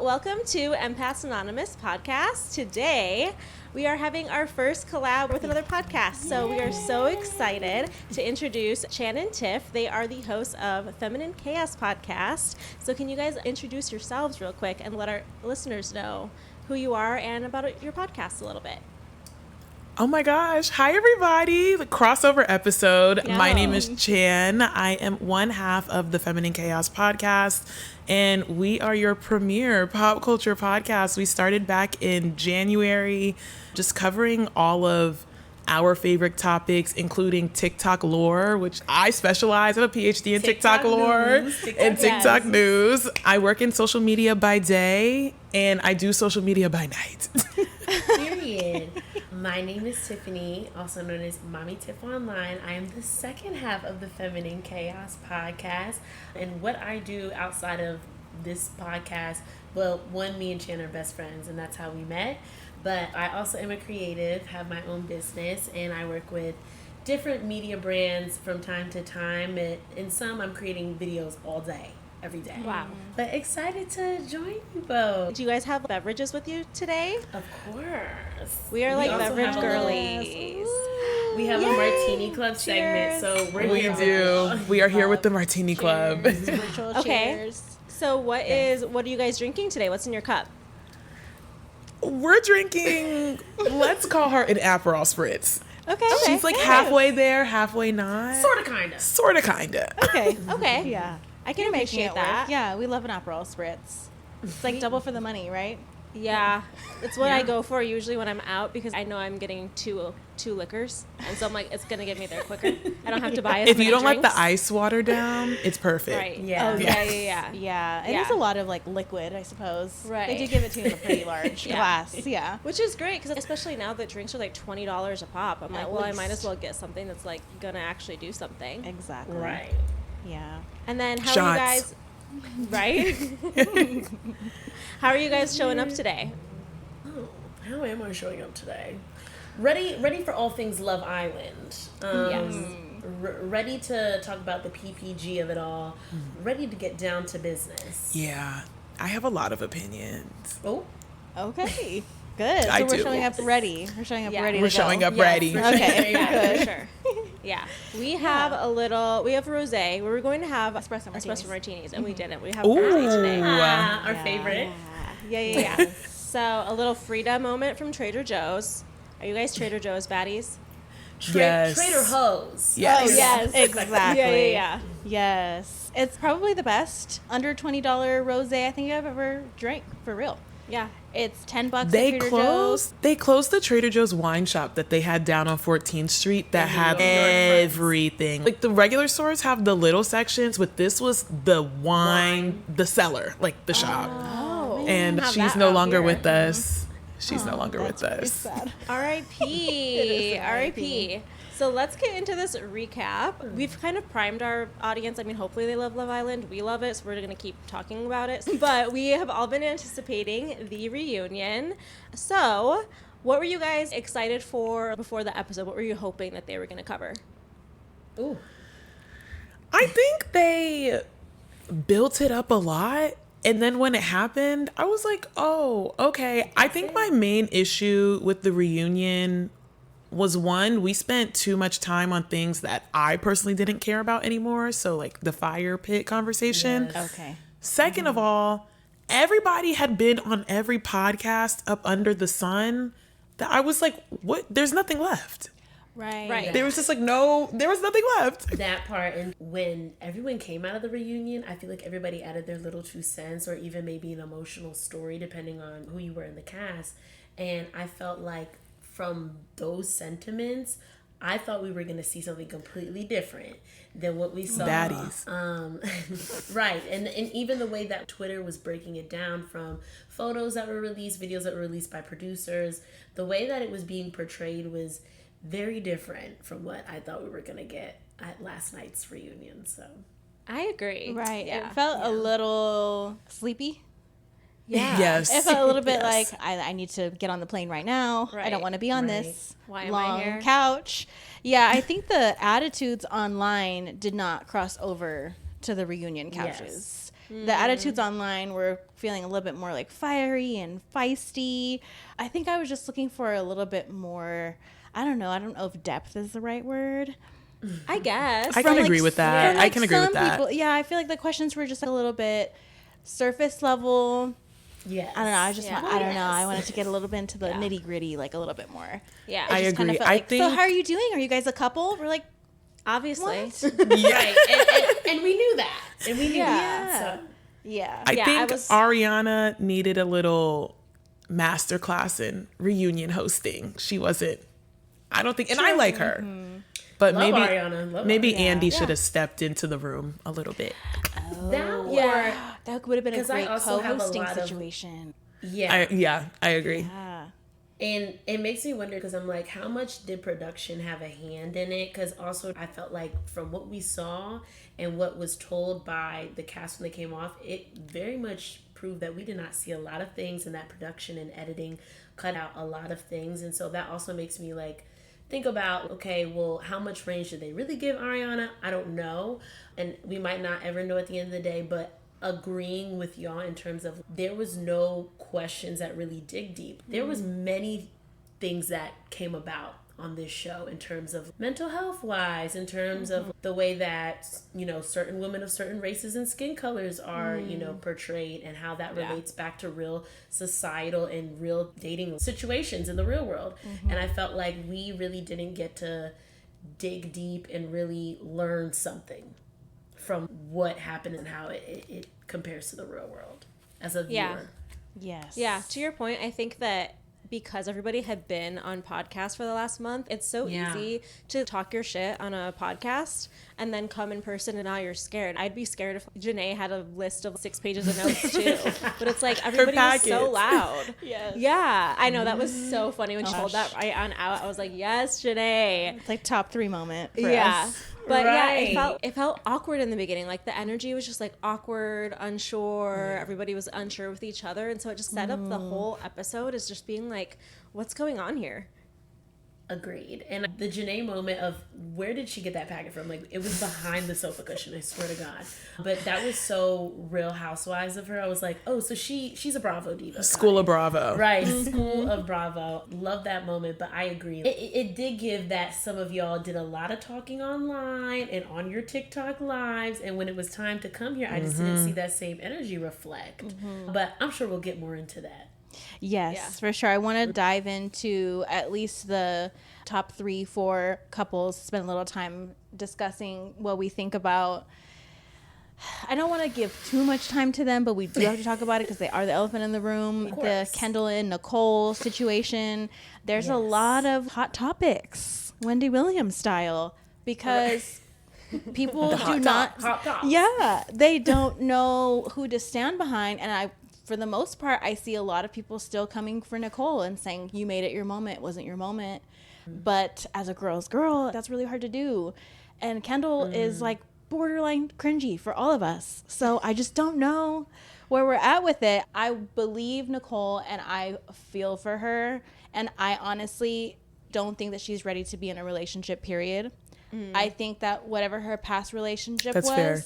Welcome to Empaths Anonymous podcast. Today, we are having our first collab with another podcast. So we are so excited to introduce Chan and Tiff. They are the hosts of Feminine Chaos podcast. So can you guys introduce yourselves real quick and let our listeners know who you are and about your podcast a little bit? Oh my gosh. Hi, everybody. The crossover episode. Yeah. My name is Chan. I am one half of the Feminine Chaos podcast, and we are your premier pop culture podcast. We started back in January, just covering all of our favorite topics, including TikTok lore, which I specialize. I have a PhD in TikTok lore and TikTok news. I work in social media by day, and I do social media by night. Period. My name is Tiffany, also known as Mommy Tiff Online. I am the second half of the Feminine Chaos podcast. And what I do outside of this podcast, well, one, me and Chan are best friends, and that's how we met. But I also am a creative, have my own business, and I work with different media brands from time to time. In some, I'm creating videos all day, every day. Wow. But excited to join you both. Do you guys have beverages with you today? Of course. We are like also beverage have a girlies. We have a Martini Club segment, so we're We here do. We are here with the Martini Club. Virtual Okay. cheers. So what are you guys drinking today? What's in your cup? We're drinking, let's call her an Aperol Spritz. Okay. She's like halfway there, halfway not. Sorta, kinda. Sorta, kinda. Okay. Okay. Yeah. I can You're making appreciate it that. work. Yeah, we love an Aperol Spritz. It's like double for the money, right? Yeah. It's what I Yeah. go for usually when I'm out because I know I'm getting two liquors. And so I'm like, it's going to get me there quicker. I don't have to buy as If many you don't let drinks. the ice water down, it's perfect. Right. Yeah. Oh, yeah. Yeah. It Yeah. is a lot of like liquid, I suppose. Right. They do give it to you in a pretty large Yeah. glass. Yeah. Which is great because especially now that drinks are like $20 a pop. I'm like, At well, I least. might as well get something that's like going to actually do something. Exactly. Right. Yeah. And then how are you Shots. guys... Right? How are you guys showing up today? Oh, how am I showing up today? Ready for all things Love Island. Yes. Ready to talk about the PPG of it all. Ready to get down to business. Yeah, I have a lot of opinions. Oh, Okay. Good. So I we're do. showing up ready. We're showing up Yeah. ready. We're to go. showing up Yes, ready. for sure. Okay. Yeah, for sure. Yeah. We have we have rosé. We were going to have Espresso martinis, and we didn't. We have Ooh. rosé today. our Yeah. favorite. Yeah. So a little Frida moment from Trader Joe's. Are you guys Trader Joe's baddies? Yes. Trader Hoes. Yes. Oh, yes. Exactly. Yeah. Yes. It's probably the best under $20 rosé I think I've ever drank, for real. Yeah. It's $10 at They Trader closed. Joe's. They closed the Trader Joe's wine shop that they had down on 14th Street that In had New York, friends. everything. Like the regular stores have the little sections, but this was the wine, the cellar, like the shop. Oh. And Have she's that no out longer here. with us. She's no longer with That's us. sad. R.I.P. an R.I.P. So let's get into this recap. We've kind of primed our audience. I mean, hopefully they love Love Island. We love it, so we're going to keep talking about it. But we have all been anticipating the reunion. So what were you guys excited for before the episode? What were you hoping that they were going to cover? Ooh. I think they built it up a lot. And then when it happened, I was like, oh, okay. I think my main issue with the reunion was one, we spent too much time on things that I personally didn't care about anymore. So like the fire pit conversation. Yes. Okay. Second of all, everybody had been on every podcast up under the sun that I was like, what? There's nothing left. Right. There was just like, there was nothing left. That part, and when everyone came out of the reunion, I feel like everybody added their little 2 cents or even maybe an emotional story depending on who you were in the cast. And I felt like from those sentiments, I thought we were going to see something completely different than what we saw. Baddies. Right. And even the way that Twitter was breaking it down from photos that were released, videos that were released by producers, the way that it was being portrayed was very different from what I thought we were going to get at last night's reunion. So I agree. Right. Yeah. It felt a little sleepy. Yeah. Yes. It felt a little bit Yes. like I need to get on the plane right now. I Right. don't want to be on Right. this Why am I long here? couch. Yeah, I think the attitudes online did not cross over to the reunion couches. The attitudes online were feeling a little bit more like fiery and feisty. I think I was just looking for a little bit more, I don't know if depth is the right word. I guess. I can agree with that. I can agree with that. People, yeah, I feel like the questions were just a little bit surface level. Yes. I don't know. I don't know. I wanted to get a little bit into the Yeah. nitty gritty, like a little bit more. Yeah. I Just kind of agree. felt I like, think- so how are you doing? Are you guys a couple? We're like, Obviously. what? Right. And we knew that. And we knew that. Yeah. So. Yeah. I Yeah, think I was- Ariana needed a little masterclass in reunion hosting. She wasn't, I don't think, and I like her, but Love maybe Ariana. Love maybe Ariana. Andy Yeah. should have stepped into the room a little bit. that. Yeah. That would have been a 'Cause I great also have a co-hosting lot of- situation. Yeah. I agree. Yeah. And it makes me wonder because I'm like, how much did production have a hand in it? Because also I felt like from what we saw and what was told by the cast when they came off, it very much proved that we did not see a lot of things in that production and editing cut out a lot of things. And so that also makes me like think about, okay, well, how much range did they really give Ariana? I don't know. And we might not ever know at the end of the day, but agreeing with y'all in terms of there was no questions that really dig deep. There was many things that came about on this show in terms of mental health wise, in terms of the way that, you know, certain women of certain races and skin colors are, you know, portrayed, and how that relates back to real societal and real dating situations in the real world. And I felt like we really didn't get to dig deep and really learn something from what happened and how it compares to the real world as a viewer. Yeah. Yes. Yeah, to your point, I think that because everybody had been on podcasts for the last month, it's so Yeah. easy to talk your shit on a podcast and then come in person and now you're scared. I'd be scared if JaNa had a list of 6 pages of notes too. But it's like everybody was so packets. loud. Yes. Yeah, I know. That was so funny when she pulled Gosh. that right on out. I was like, yes, JaNa. It's like top 3 moment for Yeah. us. But yeah, Right. it felt awkward in the beginning. Like the energy was just like awkward, unsure. Everybody was unsure with each other, and so it just set up the whole episode as just being like, what's going on here? Agreed. And the JaNa moment of where did she get that packet from? Like, it was behind the sofa cushion, I swear to God. But that was so Real Housewives of her. I was like, oh, so she's a Bravo diva. School of Bravo. Right, School of Bravo. Love that moment, but I agree. It did give that some of y'all did a lot of talking online and on your TikTok lives, and when it was time to come here, I just didn't see that same energy reflect. But I'm sure we'll get more into that. Yes, Yeah. for sure. I want to dive into at least the top 3-4 couples, spend a little time discussing what we think about. I don't want to give too much time to them, but we do have to talk about it because they are the elephant in the room. Of The course. Kendall and Nicole situation. There's a Yes. lot of hot topics, Wendy Williams style, because people do not. Hot tops. Yeah, they don't know who to stand behind, and for the most part, I see a lot of people still coming for Nicole and saying, you made it your moment, it wasn't your moment. But as a girl's girl, that's really hard to do. And Kendall is like borderline cringy for all of us. So I just don't know where we're at with it. I believe Nicole and I feel for her. And I honestly don't think that she's ready to be in a relationship, period. I think that whatever her past relationship That's was, fair.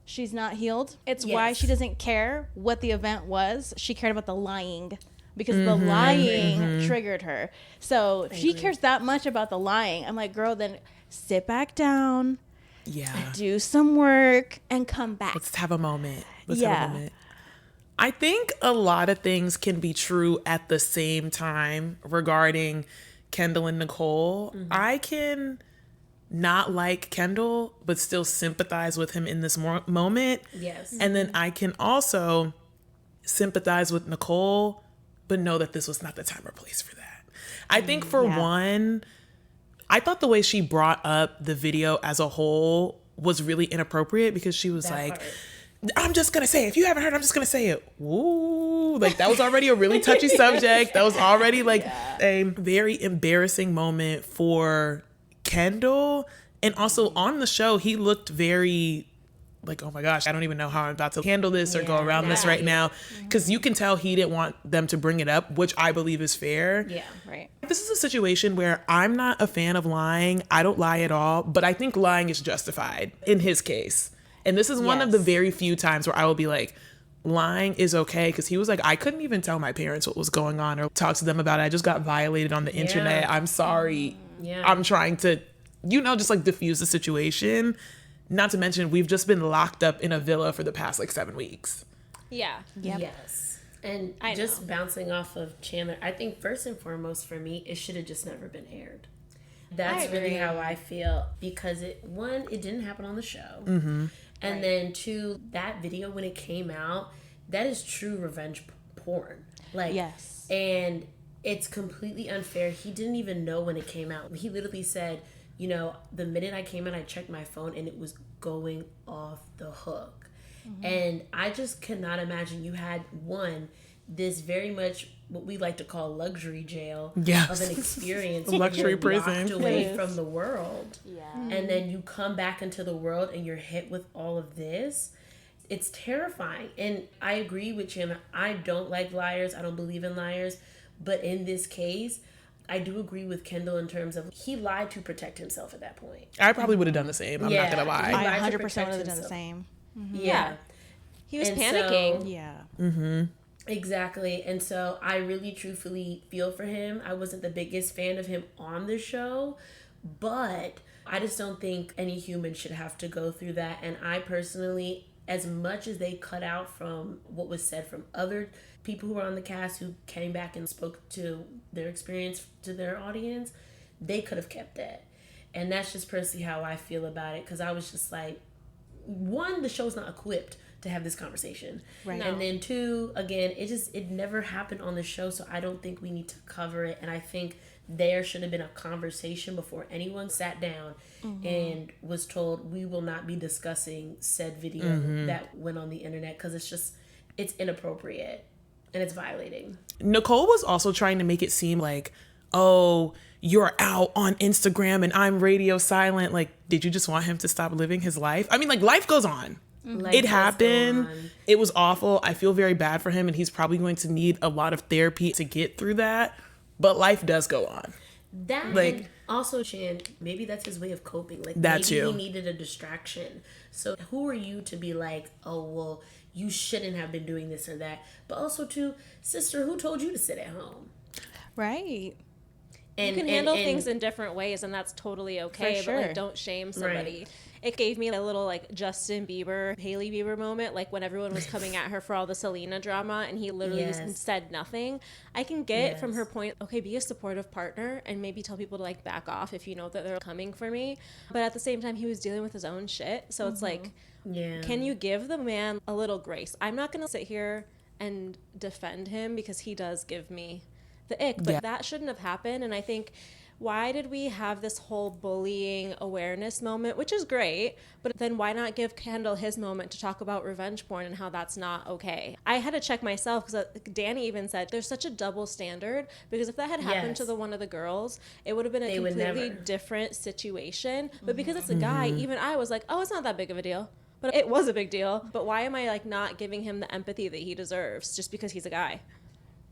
she's not healed. It's why Yes. she doesn't care what the event was. She cared about the lying because the lying triggered her. So if she cares that much about the lying, I'm like, girl, then sit back down, Yeah. do some work, and come back. Let's have a moment. Let's Yeah. have a moment. I think a lot of things can be true at the same time regarding Kendall and Nicole. I can not like Kendall, but still sympathize with him in this moment. Yes. And then I can also sympathize with Nicole, but know that this was not the time or place for that. I think for Yeah. one, I thought the way she brought up the video as a whole was really inappropriate because she was That like, part. I'm just gonna say it. If you haven't heard, I'm just gonna say it. Ooh, like that was already a really touchy subject. That was already like a very embarrassing moment for Kendall. And also on the show, he looked very like, oh my gosh, I don't even know how I'm about to handle this or go Yeah, around this yeah. right now. Because you can tell he didn't want them to bring it up, which I believe is fair. Yeah. Right. This is a situation where I'm not a fan of lying. I don't lie at all, but I think lying is justified in his case. And this is one of the Yes. very few times where I will be like, lying is okay, because he was like, I couldn't even tell my parents what was going on or talk to them about it. I just got violated on the internet. I'm sorry. Yeah. I'm trying to, just like diffuse the situation. Not to mention, we've just been locked up in a villa for the past like 7 weeks. Yeah. Yep. Yes. And I just know. bouncing off of Chandler, I think first and foremost for me, it should have just never been aired. I That's really agree. how I feel, because it didn't happen on the show. And Right. then two, that video when it came out, that is true revenge porn. Like, Yes. and it's completely unfair. He didn't even know when it came out. He literally said, the minute I came in, I checked my phone and it was going off the hook. And I just cannot imagine you had this very much what we like to call luxury jail Yes. of an experience. Luxury You're prison. locked away Yes. from the world. Yeah. And then you come back into the world and you're hit with all of this. It's terrifying. And I agree with you. I don't like liars. I don't believe in liars. But in this case, I do agree with Kendall in terms of he lied to protect himself at that point. I probably would have done the same. I'm not Yeah. going to lie. He I lied to 100% would protect have done the himself. same. Yeah. He was And panicking. so- Yeah. Exactly. And so I really truthfully feel for him. I wasn't the biggest fan of him on the show, but I just don't think any human should have to go through that. And I personally, as much as they cut out from what was said from other people who were on the cast who came back and spoke to their experience to their audience, they could have kept that. And that's just personally how I feel about it, because I was just like, one, the show's not equipped to have this conversation. Right. And then two, again, it never happened on the show, so I don't think we need to cover it. And I think there should have been a conversation before anyone sat down and was told, we will not be discussing said video that went on the internet, because it's inappropriate and it's violating. Nicole was also trying to make it seem like, oh, you're out on Instagram and I'm radio silent. Like, did you just want him to stop living his life? I mean, like, life goes on. Life It does happened. go on. It was awful. I feel very bad for him, and he's probably going to need a lot of therapy to get through that. But life does go on. That, Like- and also, Chan, maybe that's his way of coping. Like, That maybe too. he needed a distraction. So who are you to be like, oh, well, you shouldn't have been doing this or that? But also, too, sister, who told you to sit at home? Right. And, You can handle things in different ways, and that's totally okay. For But like, sure. don't shame somebody. Right. It gave me a little like Justin Bieber, Hailey Bieber moment, like when everyone was coming at her for all the Selena drama, and he literally Yes. said nothing. I can get from Yes. her point, okay, be a supportive partner, and maybe tell people to like back off if you know that they're coming for me. But at the same time, he was dealing with his own shit, so it's like, Yeah. can you give the man a little grace? I'm not gonna sit here and defend him because he does give me the ick, but Yeah. that shouldn't have happened. And I think, why did we have this whole bullying awareness moment, which is great, but then why not give Kendall his moment to talk about revenge porn and how that's not okay? I had to check myself, because Danie even said there's such a double standard, because if that had happened to Yes. one of the girls, it would have been a They would completely never. different situation. But because it's a guy, even I was like, oh, it's not that big of a deal. But it was a big deal. But why am I like not giving him the empathy that he deserves just because he's a guy?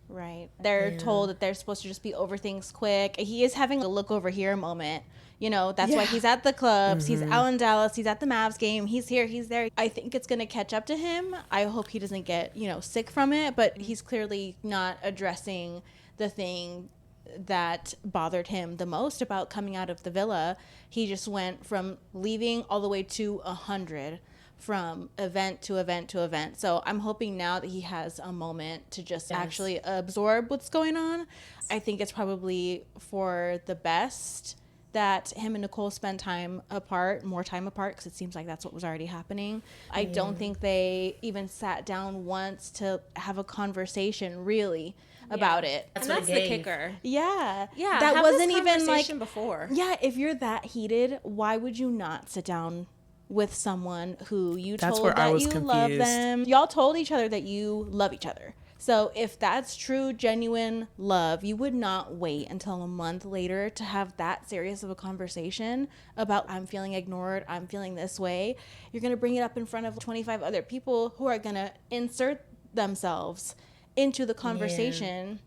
Right. They're told that they're supposed to just be over things quick. He is having a look over here moment. You know, that's why he's at the clubs. He's out in Dallas. He's at the Mavs game. He's here. He's there. I think it's going to catch up to him. I hope he doesn't get, sick from it. But he's clearly not addressing the thing that bothered him the most about coming out of the villa. He just went from leaving all the way to 100. From event to event to event. So I'm hoping now that he has a moment to just actually absorb what's going on. I think it's probably for the best that him and Nicole spend more time apart, because it seems like that's what was already happening. I don't think they even sat down once to have a conversation really about it. That's And what that's it the gave. kicker. Yeah. Yeah, That have wasn't this even like, conversation before. yeah, if you're that heated, why would you not sit down with someone who you That's told where I that was you love confused. them? Y'all told each other that you love each other. So if that's true, genuine love, you would not wait until a month later to have that serious of a conversation about, I'm feeling ignored, I'm feeling this way. You're going to bring it up in front of 25 other people who are going to insert themselves into the conversation.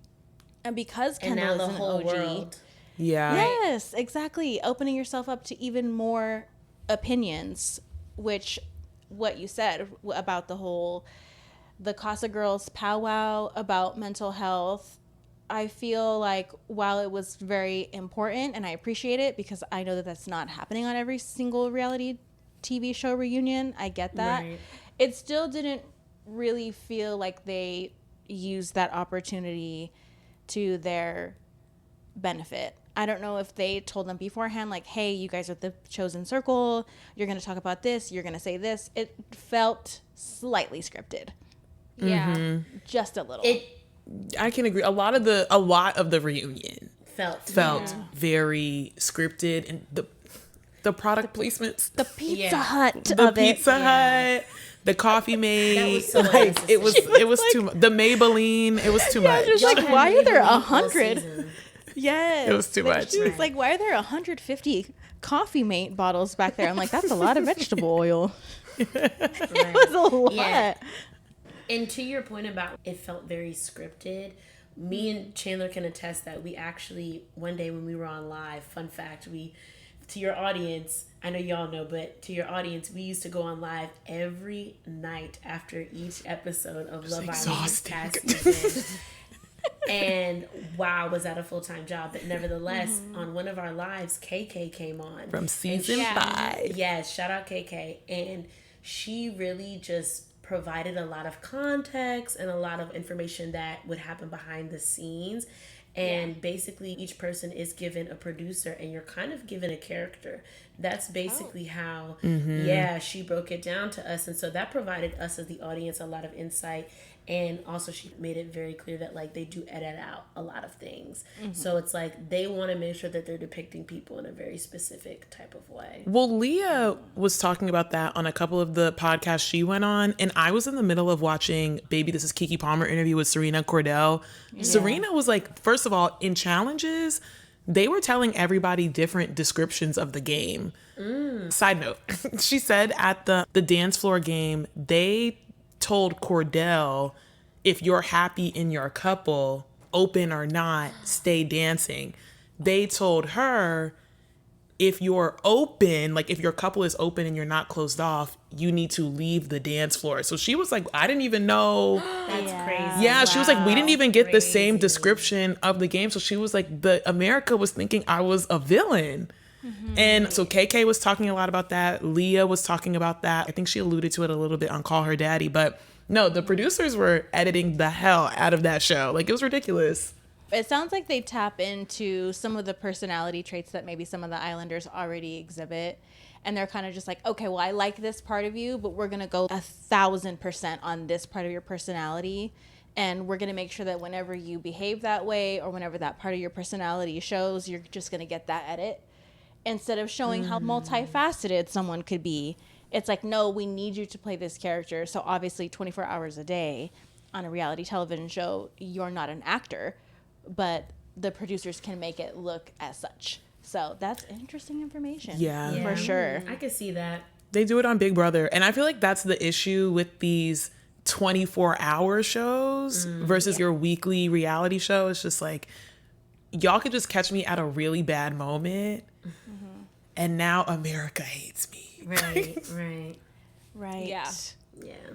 And because And now Kendall the is an whole OG. world. Yeah. Yes, exactly. Opening yourself up to even more opinions, which what you said about the Casa Girls powwow about mental health. I feel like while it was very important and I appreciate it because I know that that's not happening on every single reality TV show reunion, I get that. Right. It still didn't really feel like they used that opportunity to their benefit. I don't know if they told them beforehand, like, hey, you guys are the chosen circle. You're going to talk about this. You're going to say this. It felt slightly scripted. Yeah. Just a little. I can agree. A lot of the reunion felt very scripted, and the product placements, the Pizza Hut the of Pizza it. Hut, the Coffee Mate, That was so like it was unnecessary. too much. The Maybelline, it was too much. just like, Y'all why had are there Maybelline all 100? season. Yes. It was too much. She was like, why are there 150 Coffee Mate bottles back there? I'm like, that's a lot of vegetable oil. It was a lot. Yeah. And to your point about it felt very scripted, me and Chandler can attest that we actually, one day when we were on live, fun fact, to your audience, I know y'all know, but to your audience, we used to go on live every night after each episode of Love Island this past season. And wow, was that a full-time job? But nevertheless, on one of our lives, KK came on. From season 5. Yes, shout out KK. And she really just provided a lot of context and a lot of information that would happen behind the scenes. And basically each person is given a producer and you're kind of given a character. That's basically how she broke it down to us. And so that provided us as the audience a lot of insight. And also she made it very clear that like they do edit out a lot of things. So it's like they want to make sure that they're depicting people in a very specific type of way. Well, Leah was talking about that on a couple of the podcasts she went on, and I was in the middle of watching Baby This Is Keke Palmer interview with Serena Cordell. Yeah. Serena was like, first of all, in challenges, they were telling everybody different descriptions of the game. Side note, she said at the dance floor game, they told Cordell, if you're happy in your couple, open or not, stay dancing. They told her, if you're open, like if your couple is open and you're not closed off, you need to leave the dance floor. So she was like, I didn't even know. That's crazy. Yeah, she was like, we didn't even get the same description of the game. So she was like, America was thinking I was a villain. And so KK was talking a lot about that. Leah was talking about that. I think she alluded to it a little bit on Call Her Daddy. But no, the producers were editing the hell out of that show. Like, it was ridiculous. It sounds like they tap into some of the personality traits that maybe some of the Islanders already exhibit. And they're kind of just like, okay, well, I like this part of you, but we're going to go 1,000% on this part of your personality. And we're going to make sure that whenever you behave that way or whenever that part of your personality shows, you're just going to get that edit. Instead of showing how multifaceted someone could be, it's like, no, we need you to play this character. So obviously 24 hours a day on a reality television show, you're not an actor, but the producers can make it look as such. So that's interesting information. Yeah. For sure. I could see that. They do it on Big Brother. And I feel like that's the issue with these 24-hour shows versus your weekly reality show. It's just like, y'all could just catch me at a really bad moment. And now America hates me. Right.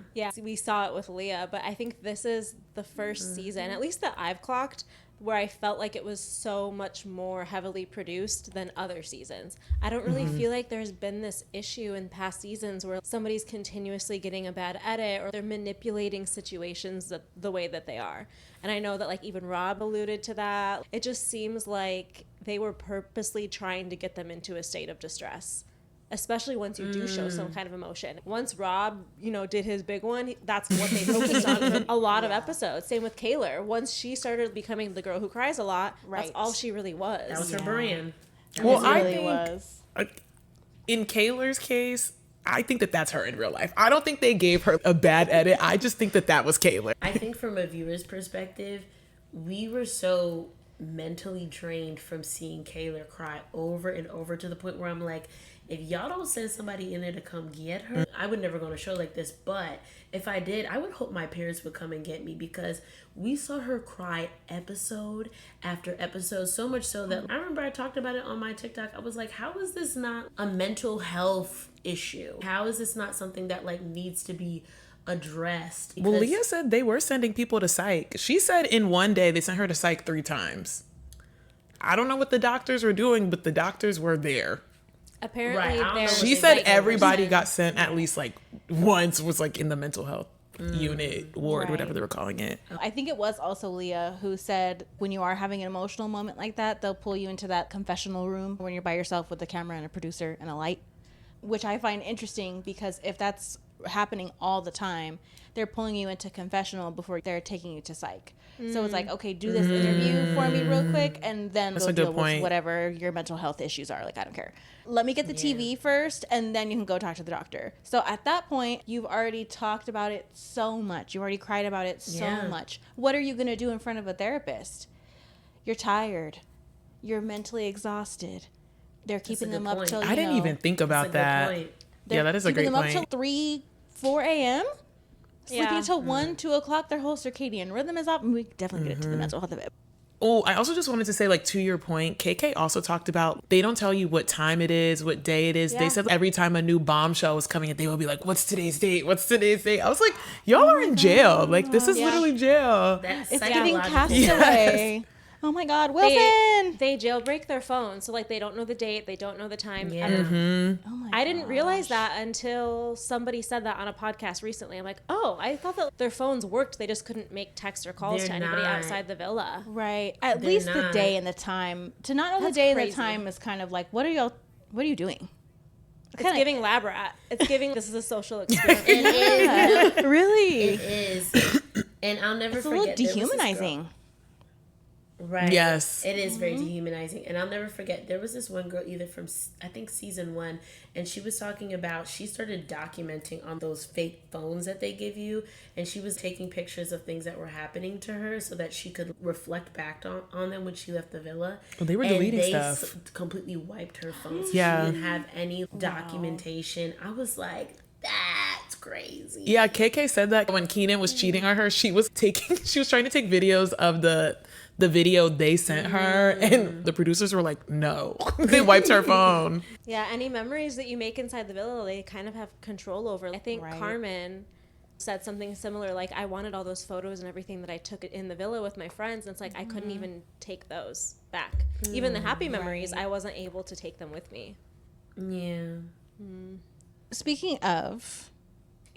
Yeah. We saw it with Leah, but I think this is the first season, at least that I've clocked, where I felt like it was so much more heavily produced than other seasons. I don't really feel like there's been this issue in past seasons where somebody's continuously getting a bad edit or they're manipulating situations the way that they are. And I know that like even Rob alluded to that. It just seems like they were purposely trying to get them into a state of distress, especially once you do show some kind of emotion. Once Rob, did his big one, that's what they focused on in a lot of episodes. Same with Kaylor. Once she started becoming the girl who cries a lot, that's all she really was. That was her brand. Well, I really think was. In Kaylor's case, I think that that's her in real life. I don't think they gave her a bad edit. I just think that was Kaylor. I think from a viewer's perspective, we were so mentally drained from seeing Kaylor cry over and over to the point where I'm like, if y'all don't send somebody in there to come get her, I would never go on a show like this. But if I did, I would hope my parents would come and get me, because we saw her cry episode after episode, so much so that I remember I talked about it on my TikTok. I was like, how is this not a mental health issue? How is this not something that like needs to be addressed? Well, Leah said they were sending people to psych. She said in one day they sent her to psych 3 times. I don't know what the doctors were doing, but the doctors were there. Apparently, Right, She said everybody got sent at least like once, was like in the mental health unit, ward, Right. whatever they were calling it. I think it was also Leah who said when you are having an emotional moment like that, they'll pull you into that confessional room when you're by yourself with a camera and a producer and a light, which I find interesting, because if that's happening all the time, they're pulling you into confessional before they're taking you to psych. So it's like, okay, do this interview for me real quick, and then That's go a good deal point. with whatever your mental health issues are. Like, I don't care. Let me get the TV first, and then you can go talk to the doctor. So at that point, you've already talked about it so much. You already cried about it so much. What are you going to do in front of a therapist? You're tired. You're mentally exhausted. They're keeping them up point. till, I didn't even think about that. Yeah, that is a great keeping them point. up till 3, 4 a.m. Sleeping Yeah. until 1, 2 o'clock. Their whole circadian rhythm is off. And we definitely get into the mental health of it. Oh, I also just wanted to say, like, to your point, KK also talked about they don't tell you what time it is, what day it is. Yeah. They said every time a new bombshell was coming in, they will be like, what's today's date? What's today's date? I was like, y'all are in jail. Like, this is literally jail. That's It's giving psychological. Castaway. Oh my God, Wilson! They jailbreak their phone, so like they don't know the date, they don't know the time. Yeah. Mm-hmm. Oh my I didn't realize that until somebody said that on a podcast recently. I'm like, oh, I thought that their phones worked. They just couldn't make texts or calls They're to anybody not. outside the villa. Right. At They're least the not. day and the time. To not know That's the day and crazy. the time is kind of like, what are you doing? It's giving lab rat. It's giving this is a social experiment. It is. Really? It is. And I'll never It's a forget. little there was this girl- dehumanizing. Right. Yes. It is very dehumanizing. And I'll never forget, there was this one girl, either from, I think, season 1, and she was talking about, she started documenting on those fake phones that they give you, and she was taking pictures of things that were happening to her so that she could reflect back on them when she left the villa. Well, they were And deleting they stuff. completely wiped her phone. So Yeah. she didn't have any documentation. I was like, that's crazy. Yeah, KK said that when Keenan was cheating on her, she was trying to take videos of the video they sent her, and the producers were like, no. They wiped her phone. Yeah, any memories that you make inside the villa, they kind of have control over. I think Right. Carmen said something similar, like, I wanted all those photos and everything that I took in the villa with my friends, and it's like, I couldn't even take those back. Even the happy memories, I wasn't able to take them with me. Yeah. Speaking of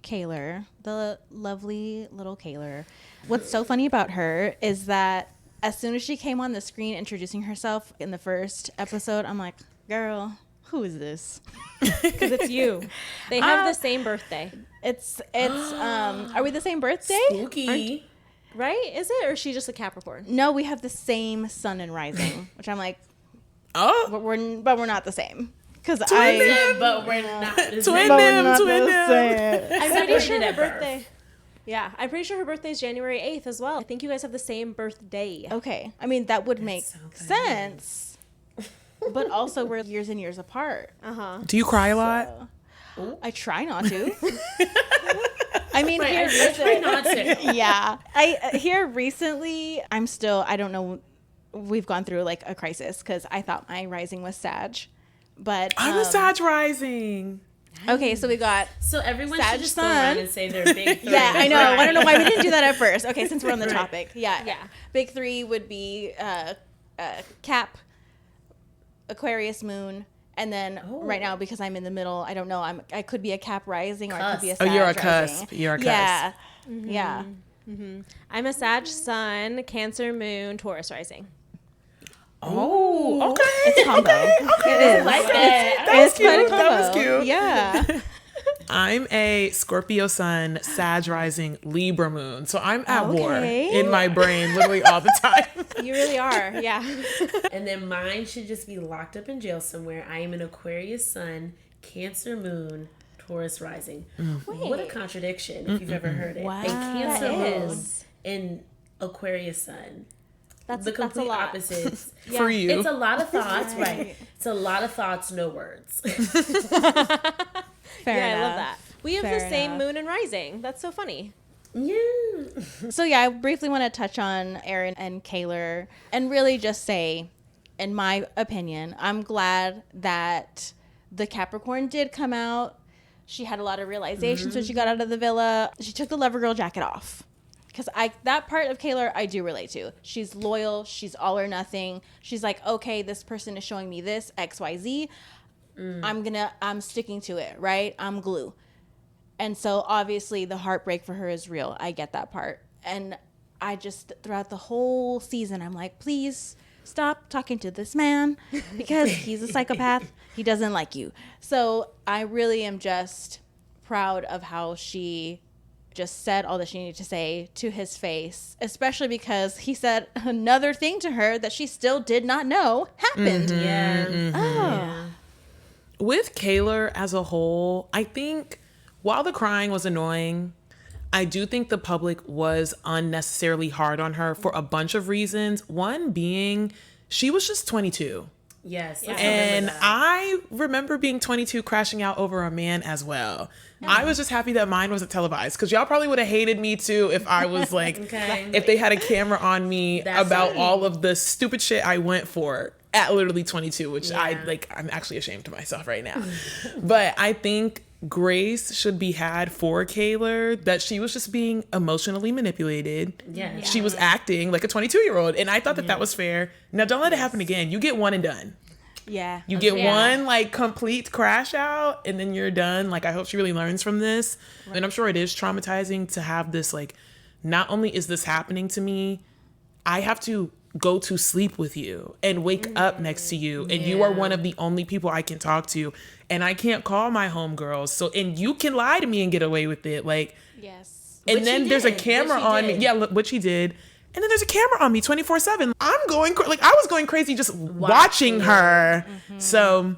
Kaylor, the lovely little Kaylor, what's so funny about her is that as soon as she came on the screen introducing herself in the first episode, I'm like, girl, who is this? Because it's you. They have the same birthday, It's are we the same birthday? Spooky. right? Is it? Or is she just a Capricorn? No, we have the same sun and rising, which I'm like, Oh, but we're not the same. Because Yeah, but we're not. the twin same. them. I'm pretty sure Separated her at birth. birthday. Yeah, I'm pretty sure her birthday is January 8th as well. I think you guys have the same birthday. Okay. I mean, that would make so sense. But also, we're years and years apart. Do you cry a lot? I try not to. I mean, Right, here, I try not to. yeah. Here recently, I don't know. We've gone through like a crisis because I thought my rising was Sag. But I'm a Sag rising. okay, so we got So everyone Sag should just go sun. around and say their big three. yeah, I know. I want to know why we didn't do that at first. Okay, since we're on the Right. topic. Yeah. Yeah. Big 3 would be Cap, Aquarius moon, and then right now because I'm in the middle, I don't know. I could be a Cap rising or I could be a Cusp. Sag Oh, you're a rising. cusp. You're a cusp. Yeah. Yeah. I'm a Sag sun, Cancer moon, Taurus rising. Oh, okay. It's combo. It is. Like that. It's cute. quite a That was combo. cute. Yeah. I'm a Scorpio sun, Sag rising, Libra moon. So I'm at war Okay. in my brain literally all the time. You really are. Yeah. And then mine should just be locked up in jail somewhere. I am an Aquarius sun, Cancer moon, Taurus rising. What a contradiction if you've ever heard it. Wow. And Cancer That moon is. and Aquarius sun. the complete lot. opposites. For you. It's a lot of thoughts, right? It's a lot of thoughts, no words. Fair I enough. love that. We have Fair the same enough. moon and rising. That's so funny. Yeah. So yeah, I briefly want to touch on Aaron and Kaylor and really just say, in my opinion, I'm glad that the Capricorn did come out. She had a lot of realizations when she got out of the villa. She took the lover girl jacket off. Because that part of Kaylor I do relate to. She's loyal. She's all or nothing. She's like, okay, this person is showing me this, XYZ. I'm sticking to it, right? I'm glue. And so obviously the heartbreak for her is real. I get that part. And I just, throughout the whole season, I'm like, please stop talking to this man because he's a psychopath. He doesn't like you. So I really am just proud of how she just said all that she needed to say to his face, especially because he said another thing to her that she still did not know happened. Yeah. Oh. With Kaylor as a whole, I think while the crying was annoying, I do think the public was unnecessarily hard on her for a bunch of reasons. One being she was just 22. Yes. And I remember being 22 crashing out over a man as well. I was just happy that mine wasn't televised because y'all probably would have hated me too if I was like, if they had a camera on me about all of the stupid shit I went for at literally 22, which I'm actually ashamed of myself right now. But I think grace should be had for Kaylor that she was just being emotionally manipulated. Yeah. She was acting like a 22-year-old. And I thought that was fair. Now, don't let it happen again. You get one and done. Yeah. You get one like complete crash out and then you're done. Like, I hope she really learns from this. Right. And I'm sure it is traumatizing to have this, like, not only is this happening to me, I have to go to sleep with you and wake up next to you. And you are one of the only people I can talk to. And I can't call my homegirls. So, and you can lie to me and get away with it. Like, yes. And then there's a camera on me. Yeah, which he did. And then there's a camera on me 24/7. I'm going like I was going crazy just watching her. So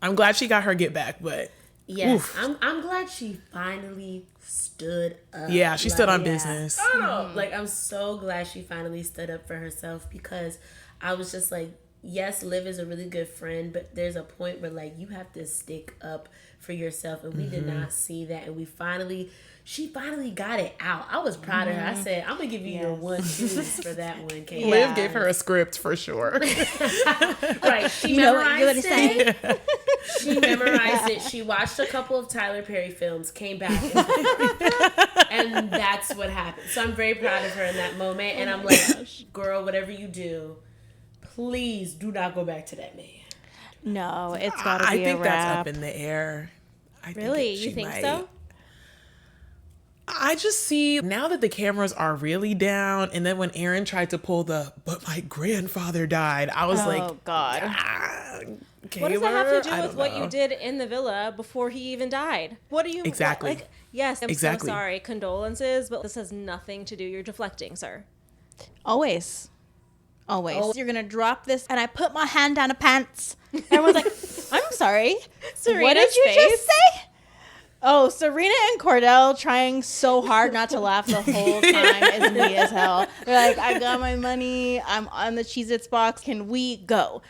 I'm glad she got her get back, but yes, I'm glad she finally stood up. Yeah, she stood on business. I don't know. Like, I'm so glad she finally stood up for herself because I was just like, yes, Liv is a really good friend, but there's a point where like you have to stick up for yourself, and we did not see that, and she finally got it out. I was proud of her. I said, I'm going to give you your 1-2s for that one, Kaylor. Liv gave her a script for sure. Right. She memorized it. She memorized it. She watched a couple of Tyler Perry films, came back, and that's what happened. So I'm very proud of her in that moment. And I'm like, girl, whatever you do, please do not go back to that man. No, it's got to be I think a that's wrap. up in the air. Really? You think so? I just see now that the cameras are really down, and then when Aaron tried to pull but my grandfather died, I was like, oh God. Kaylor, What does that have to do I with don't what know. you did in the villa before he even died? What do you Exactly. like? Yes, I'm Exactly. so sorry. Condolences, but this has nothing to do. You're deflecting, sir. Always. You're going to drop this, and I put my hand down a pants. Everyone's like, I'm sorry. Serena's what did you face. just say? Oh, Serena and Cordell trying so hard not to laugh the whole time is me as hell. They're like, I got my money. I'm on the Cheez-Its box. Can we go?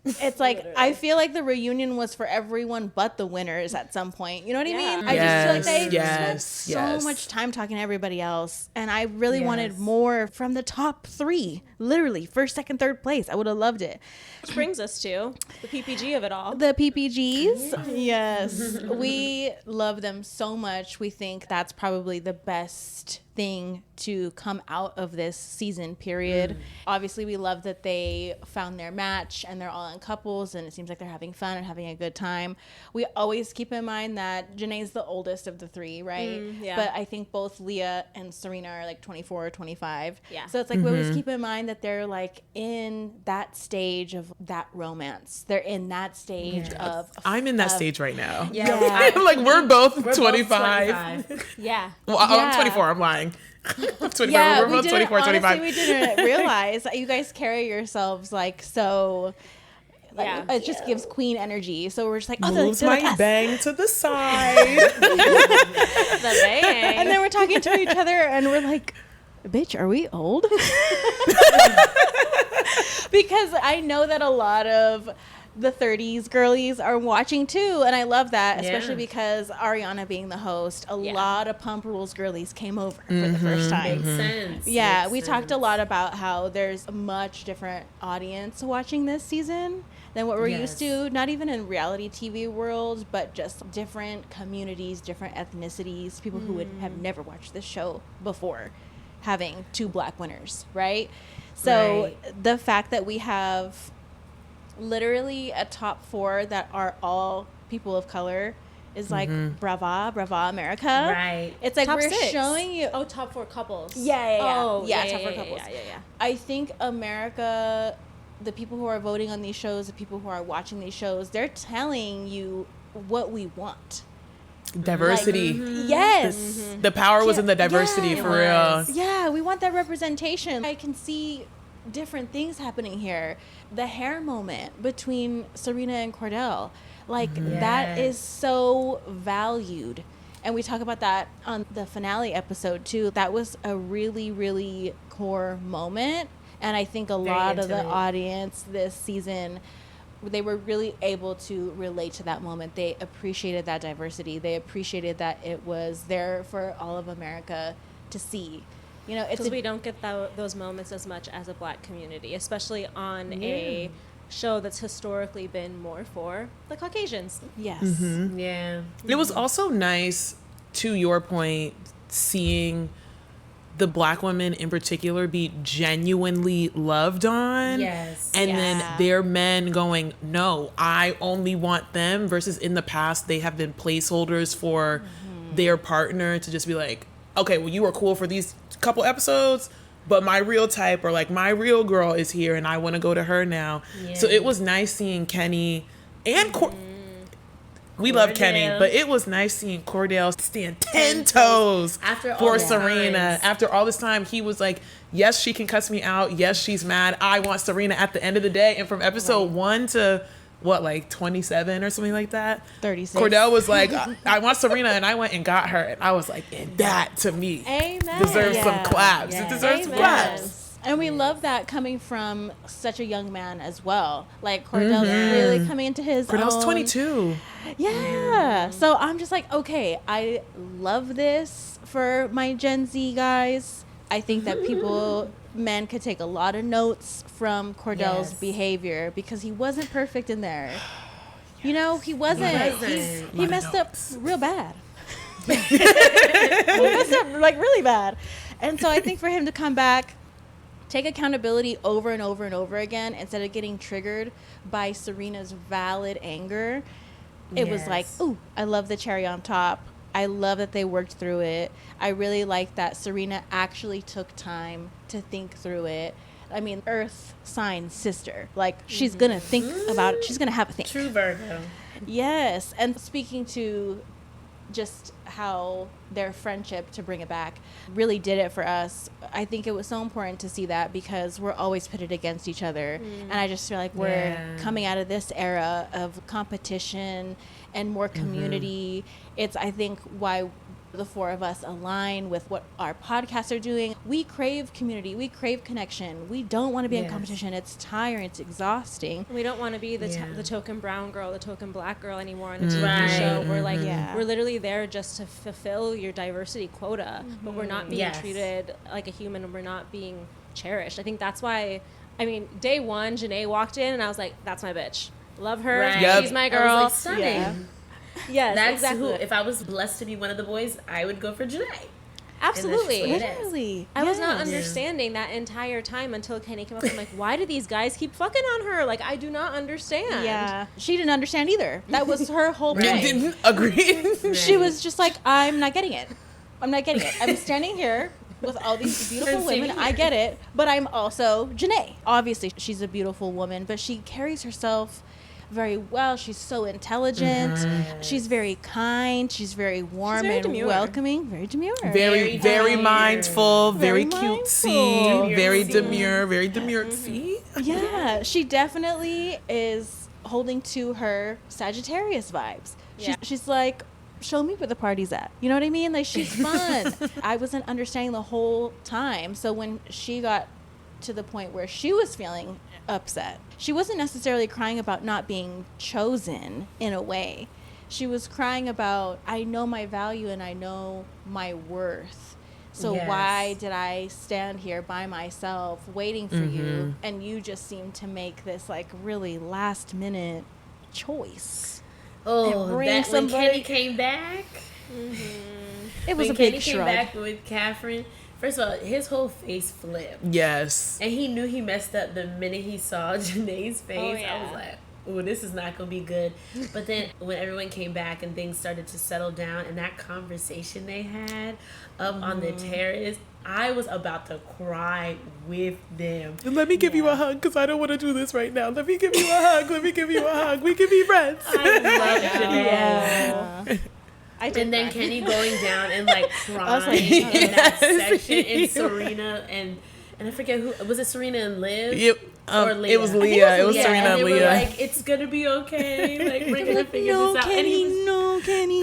It's like, I feel like the reunion was for everyone but the winners at some point. You know what I mean? I just feel like they spent so much time talking to everybody else. And I really wanted more from the top 3. Literally, first, second, third place. I would have loved it. Which brings us to the PPG of it all. The PPGs. Yes. We love them so much. We think that's probably the best thing to come out of this season, period. Obviously, we love that they found their match and they're all in couples and it seems like they're having fun and having a good time. We always keep in mind that JaNa's the oldest of the 3, right? Yeah. But I think both Leah and Serena are like 24 or 25. Yeah. So it's like we always keep in mind that they're like in that stage of that romance. They're in that stage of... I'm in that stage right now. Yeah. I'm like, we're both We're 25. Both 25. Yeah. Well, I'm 24. I'm lying. I'm 25. Yeah, we're both 24, 25. Honestly, we didn't realize that you guys carry yourselves like so. Like, Yeah. it just gives queen energy. So we're just like, oh, Moves they're like my us. bang to the side. The bang. And then we're talking to each other and we're like, bitch, are we old? because I know that a lot of the 30s girlies are watching too, and I love that, especially because Ariana being the host, a lot of Pump Rules girlies came over for the first time. Makes sense. Yeah, Makes we sense. talked a lot about how there's a much different audience watching this season than what we're used to, not even in reality TV world, but just different communities, different ethnicities, people who would have never watched this show before having 2 black winners, right? So the fact that we have literally a top 4 that are all people of color is like brava America. Right. It's like Top we're 6. showing you top 4 couples. Oh, yeah, top 4 couples. Yeah. I think America, the people who are voting on these shows, the people who are watching these shows, they're telling you what we want. Diversity. Yes. The power was in the diversity, for real. Yeah, we want that representation. I can see different things happening here. The hair moment between Serena and Cordell, like that is so valued. And we talk about that on the finale episode too. That was a really, really core moment. And I think a lot of the audience this season, they were really able to relate to that moment. They appreciated that diversity. They appreciated that it was there for all of America to see. You know, it's because we don't get those moments as much as a black community, especially on a show that's historically been more for the Caucasians. Yes. Yeah. It was also nice, to your point, seeing the black women in particular be genuinely loved on. Yes. And then their men going, no, I only want them, versus in the past they have been placeholders for their partner to just be like, okay, well, you were cool for these couple episodes, but my real type, or like my real girl, is here and I want to go to her now. So it was nice seeing Kenny and we love Kenny, but it was nice seeing Cordell stand 10 toes for Serena. After all this time, he was like, yes, she can cuss me out. Yes, she's mad. I want Serena at the end of the day. And from episode 1 to what, like 27 or something like that? 36. Cordell was like, I want Serena, and I went and got her. And I was like, and that, to me, deserves some claps. It deserves some claps. And we love that coming from such a young man as well. Like, Cordell's really coming into his Cordell's own. 22. Yeah. So I'm just like, okay, I love this for my Gen Z guys. I think that men could take a lot of notes from Cordell's behavior, because he wasn't perfect in there. You know, he wasn't. He messed up real bad. He messed up like really bad. And so I think for him to come back, take accountability over and over and over again, instead of getting triggered by Serena's valid anger, it was like, ooh, I love the cherry on top. I love that they worked through it. I really like that Serena actually took time to think through it. I mean, Earth sign sister. Like, she's going to think about it. She's going to have a think. True Virgo. Yes. And speaking to just how their friendship, to bring it back, really did it for us. I think it was so important to see that, because we're always pitted against each other. And I just feel like we're coming out of this era of competition and more community. It's, I think, why the 4 of us align with what our podcasts are doing. We crave community. We crave connection. We don't want to be in competition. It's tiring. It's exhausting. We don't want to be the token brown girl, the token black girl anymore on a TV show. We're like, we're literally there just to fulfill your diversity quota, but we're not being treated like a human, and we're not being cherished. I think that's why, I mean, day 1, JaNa walked in and I was like, that's my bitch. Love her. Right. She's my girl. I was like, stunning. Yeah. Yes, That's exactly. who, if I was blessed to be one of the boys, I would go for JaNa. Absolutely. Literally. I was not understanding that entire time until Kenny came up. I'm like, why do these guys keep fucking on her? Like, I do not understand. Yeah. She didn't understand either. That was her whole point. Didn't agree. She was just like, I'm not getting it. I'm not getting it. I'm standing here with all these beautiful women. I get it. But I'm also JaNa. Obviously, she's a beautiful woman, but she carries herself very well. She's so intelligent. She's very kind. She's very warm and demure. welcoming. Very demure. Very mindful, very Very cutesy, mindful. very demure, very demure. Yeah, she definitely is holding to her Sagittarius vibes. She's like, show me where the party's at. You know what I mean? Like, she's fun. I wasn't understanding the whole time. So when she got to the point where she was feeling upset. She wasn't necessarily crying about not being chosen in a way. She was crying about, I know my value and I know my worth. So why did I stand here by myself waiting for you? And you just seem to make this like really last minute choice. Oh, when Kenny came back. It was when a big Kenny shrug. came back with Catherine, first of all, his whole face flipped. Yes. And he knew he messed up the minute he saw Janae's face. Oh, yeah. I was like, oh, this is not going to be good. But then when everyone came back and things started to settle down and that conversation they had up on the terrace, I was about to cry with them. Let me give you a hug because I don't want to do this right now. Let me give you a hug. Let me give you a hug. We can be friends. I love Janae. Yeah. And then Kenny going down and like crying in that section, and Serena and I forget who was it. Serena and Liv or Leah? It was Leah. It was Leah. Serena and they Leah. were like, it's gonna be okay. Like we're gonna figure this out. Kenny, And no, Kenny.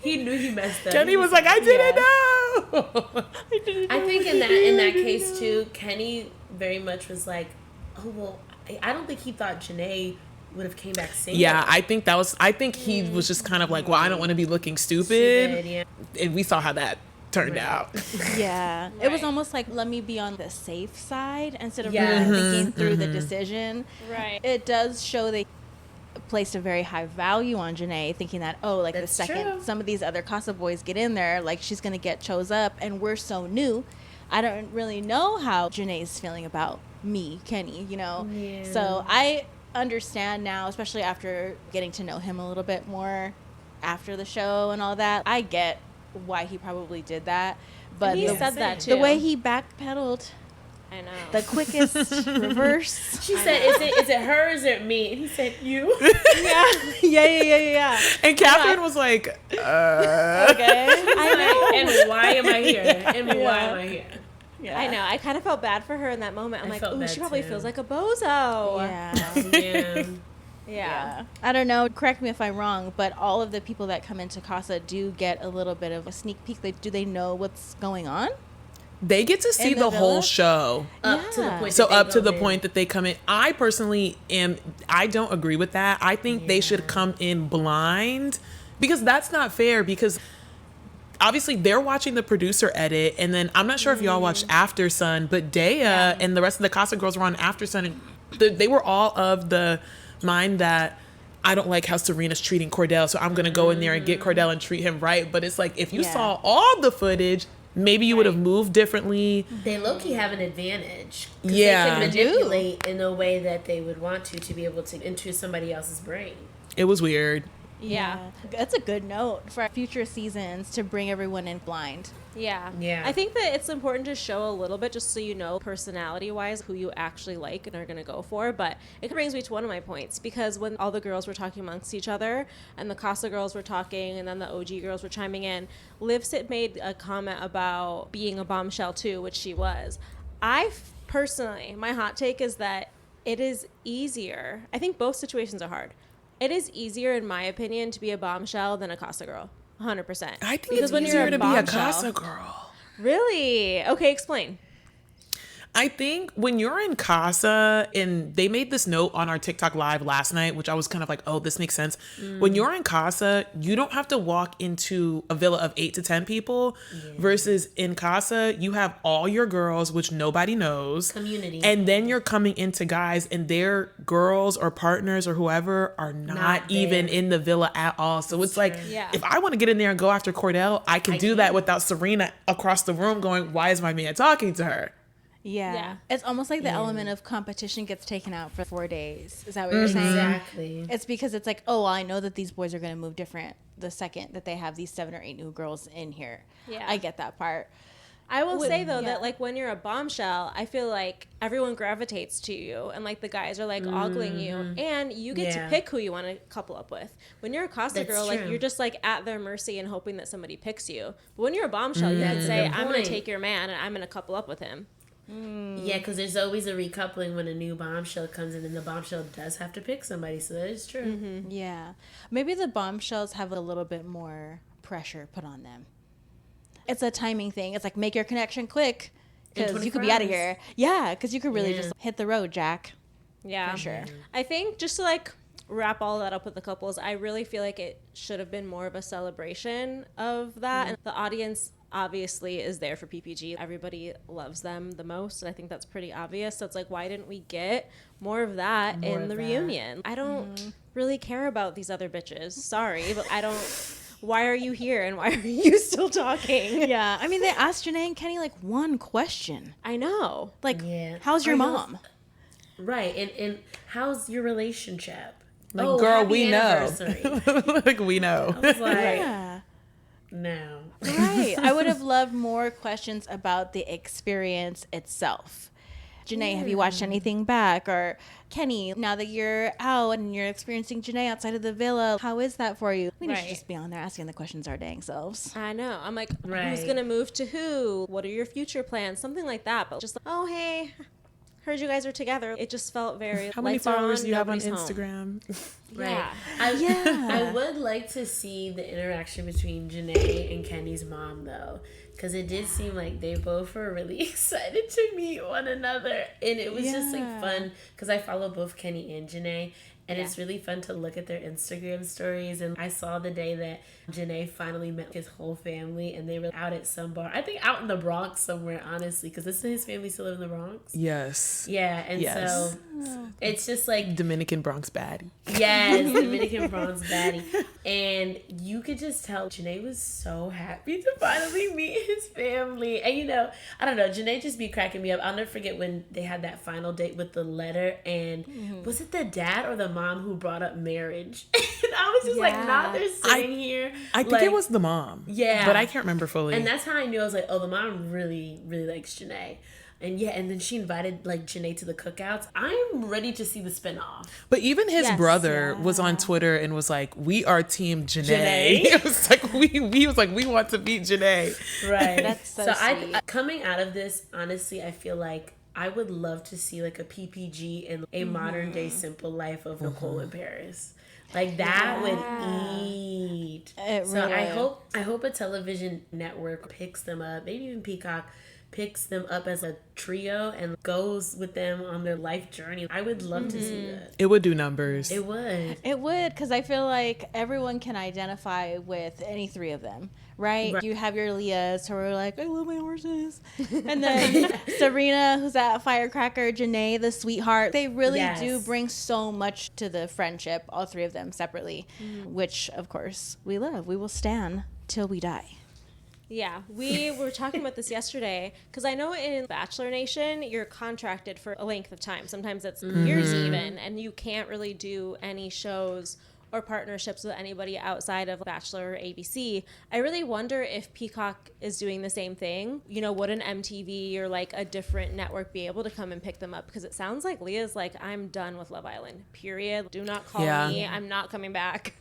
he knew he messed up. Kenny was like, I didn't know. I think in that case too, Kenny very much was like, oh well, I don't think he thought Janae would have came back single. Yeah, I think he was just kind of like, well, I don't want to be looking stupid. Yeah. And we saw how that turned out. Yeah. It was almost like, let me be on the safe side instead of really Yes. thinking through the decision. Right. It does show they placed a very high value on Janae, thinking that, oh, like That's the second true. some of these other Casa boys get in there, like she's going to get chose up, and we're so new. I don't really know how Janae's feeling about me, Kenny, you know? Yeah. So I understand now, especially after getting to know him a little bit more after the show and all that. I get why he probably did that. But he the, said that too. the way he backpedaled, I know. the quickest reverse. She said, "Is it her? Or is it me?" And he said, "You." Yeah. And Catherine was like, Okay. I know. And why am I here? And why am I here? Yeah. I know. I kind of felt bad for her in that moment. I'm I like, felt ooh, bad she probably too. feels like a bozo. Yeah. Yeah. Yeah. I don't know. Correct me if I'm wrong, but all of the people that come into Casa do get a little bit of a sneak peek. Do they know what's going on? they get to see In the the whole villa? show. Up to the point. So that they up to go the in. point that they come in. I personally I don't agree with that. I think they should come in blind because that's not fair because obviously they're watching the producer edit and then I'm not sure if y'all watched After Sun, but Dea and the rest of the Casa girls were on After Sun and they were all of the mind that I don't like how Serena's treating Cordell, so I'm going to go in there and get Cordell and treat him right. But it's like, if you saw all the footage, maybe you would have moved differently. They low-key have an advantage. 'Cause Yeah. They can manipulate in a way that they would want to be able to enter somebody else's brain. It was weird. Yeah. That's a good note for future seasons to bring everyone in blind. Yeah. Yeah. I think that it's important to show a little bit just so you know personality wise who you actually like and are going to go for. But it brings me to one of my points because when all the girls were talking amongst each other and the Casa girls were talking and then the OG girls were chiming in, Livsit made a comment about being a bombshell too, which she was. Personally, my hot take is that it is easier. I think both situations are hard. It is easier, in my opinion, to be a bombshell than a Casa girl. 100%. I think Because it's when easier you're a to be a bombshell- Casa girl. Really? Okay, explain. I think when you're in Casa, and they made this note on our TikTok live last night, which I was kind of like, oh, this makes sense. When you're in Casa, you don't have to walk into a villa of 8 to 10 people versus in Casa, you have all your girls, which nobody knows. Community. And then you're coming into guys and their girls or partners or whoever are not even there. in the villa at all. So it's like, Yeah. if I want to get in there and go after Cordell, I can do that without Serena across the room going, why is my man talking to her? Yeah. It's almost like the element of competition gets taken out for 4 days. Is that what you're saying? Exactly. It's because it's like, oh, well, I know that these boys are going to move different the second that they have these 7 or 8 new girls in here. Yeah. I get that part. I will say though yeah. that like when you're a bombshell, I feel like everyone gravitates to you and like the guys are like ogling you and you get to Yeah. pick who you want to couple up with. When you're a Casa That's girl, like true. you're just like at their mercy and hoping that somebody picks you. But when you're a bombshell, you can That's a say, good I'm going point. to take your man and I'm going to couple up with him. Yeah, because there's always a recoupling when a new bombshell comes in, and the bombshell does have to pick somebody, so that is true. Yeah. Maybe the bombshells have a little bit more pressure put on them. It's a timing thing. It's like, make your connection quick. because you could be out of here. Yeah, because you could really Yeah. just hit the road, Jack. Yeah. For sure. I think just to like wrap all that up with the couples, I really feel like it should have been more of a celebration of that. And the audience obviously is there for PPG. Everybody loves them the most. And I think that's pretty obvious. So it's like, why didn't we get more of that More in of the that. reunion? I don't really care about these other bitches. Sorry, but I don't. Why are you here and why are you still talking? Yeah, I mean, they asked Janae and Kenny like one question. I know. Like, Yeah. how's your Are you- mom? Right. And how's your relationship? Like, Oh, girl, happy we know. anniversary. Like, we know. I was like, Yeah. no. Right. I would have loved more questions about the experience itself. Janae, have you watched anything back? Or Kenny, now that you're out and you're experiencing Janae outside of the villa, how is that for you? We need to Right. just be on there asking the questions our dang selves. I know. I'm like, who's Right. going to move to who? What are your future plans? Something like that. But just like, oh, hey, heard you guys are together. It just felt very, How many lights are followers on, do you have on nobody's home. Instagram? Right. Yeah. Yeah. I would like to see the interaction between Janae and Kenny's mom, though, because it did seem like they both were really excited to meet one another, and it was just like Yeah. fun because I follow both Kenny and Janae, and it's really fun to look at their Instagram stories. And I saw the day that Janae finally met his whole family, and they were out at some bar. I think out in the Bronx somewhere, honestly, because isn't his family still live in the Bronx? Yes. Yeah, and Yes. so it's just like Dominican Bronx baddie. yes, Dominican Bronx baddie. And you could just tell Janae was so happy to finally meet his family. And you know, I don't know, Janae just be cracking me up. I'll never forget when they had that final date with the letter, and was it the dad or the mom who brought up marriage? And I was just like, nah, they're sitting here. I think like- it was the mom. Yeah. But I can't remember fully. And that's how I knew. I was like, oh, the mom really, really likes Janae. And yeah, and then she invited like Janae to the cookouts. I'm ready to see the spinoff. But even his Yes. brother was on Twitter and was like, "We are Team Janae." Janae. It was like we was like, "We want to beat Janae." Right. That's so sweet. Coming out of this, honestly, I feel like I would love to see like a PPG and a modern day simple life of Nicole in Paris. Like that would eat. It So really I would. hope a television network picks them up, maybe even Peacock picks them up as a trio and goes with them on their life journey. I would love to see that. It would do numbers. It would. It would, because I feel like everyone can identify with any three of them, right? Right. You have your Leahs who are like, I love my horses. And then Serena, who's that firecracker, Janae, the sweetheart. They really Yes. do bring so much to the friendship, all three of them separately, which, of course, we love. We will stand till we die. Yeah, we were talking about this yesterday because I know in Bachelor Nation you're contracted for a length of time. Sometimes it's years even, and you can't really do any shows or partnerships with anybody outside of Bachelor or ABC. I really wonder if Peacock is doing the same thing. You know, would an MTV or like a different network be able to come and pick them up? Because it sounds like Leah's like, I'm done with Love Island, period. Do not call Yeah. me. I'm not coming back.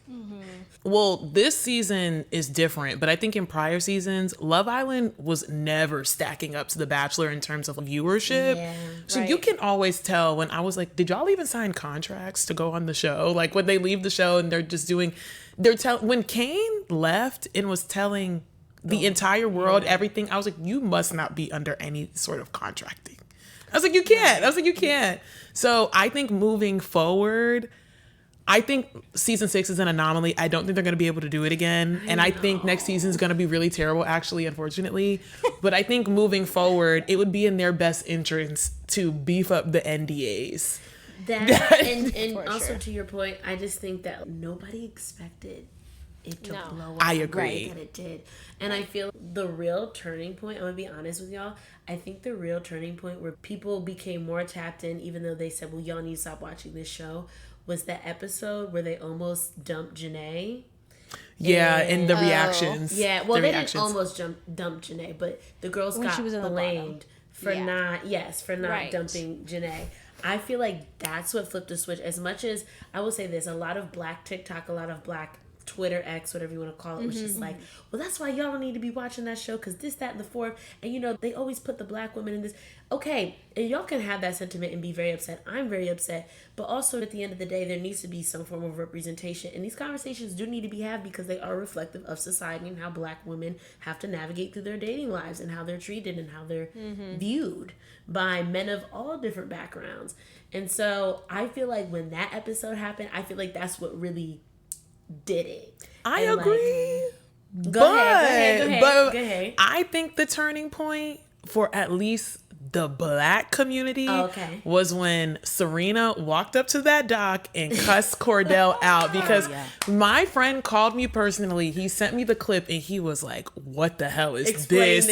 Well, this season is different, but I think in prior seasons, Love Island was never stacking up to The Bachelor in terms of viewership. Yeah. So Right. you can always tell when I was like, did y'all even sign contracts to go on the show? Like when they leave the show and they're just doing, when Kane left and was telling the entire world everything, I was like, you must not be under any sort of contracting. I was like, you can't. So I think moving forward, I think season 6 is an anomaly. I don't think they're going to be able to do it again. I think next season is going to be really terrible, actually, unfortunately. But I think moving forward, it would be in their best interest to beef up the NDAs. That and For also sure. to your point, I just think that nobody expected it to No. blow up I the agree. way that it did. And I feel the real turning point, I'm gonna be honest with y'all, I think the real turning point where people became more tapped in, even though they said, well, y'all need to stop watching this show, was that episode where they almost dumped Janae. Yeah, and the Oh. reactions. Yeah, well, the they reactions. didn't almost dump Janae, but the girls When got she was in the blamed for Yeah. not Right. dumping Janae. I feel like that's what flipped the switch. As much as I will say this, a lot of black TikTok, a lot of black Twitter X, whatever you want to call it, was just like, well, that's why y'all don't need to be watching that show, because this, that, and the fourth, and you know, they always put the black women in this. Okay, and y'all can have that sentiment and be very upset. I'm very upset, but also at the end of the day, there needs to be some form of representation, and these conversations do need to be had because they are reflective of society and how black women have to navigate through their dating lives and how they're treated and how they're viewed by men of all different backgrounds. And so I feel like when that episode happened, I feel like that's what really did it. I agree. Go ahead. I think the turning point for at least the black community was when Serena walked up to that dock and cussed Cordell out, because my friend called me personally. He sent me the clip and he was like, what the hell is this?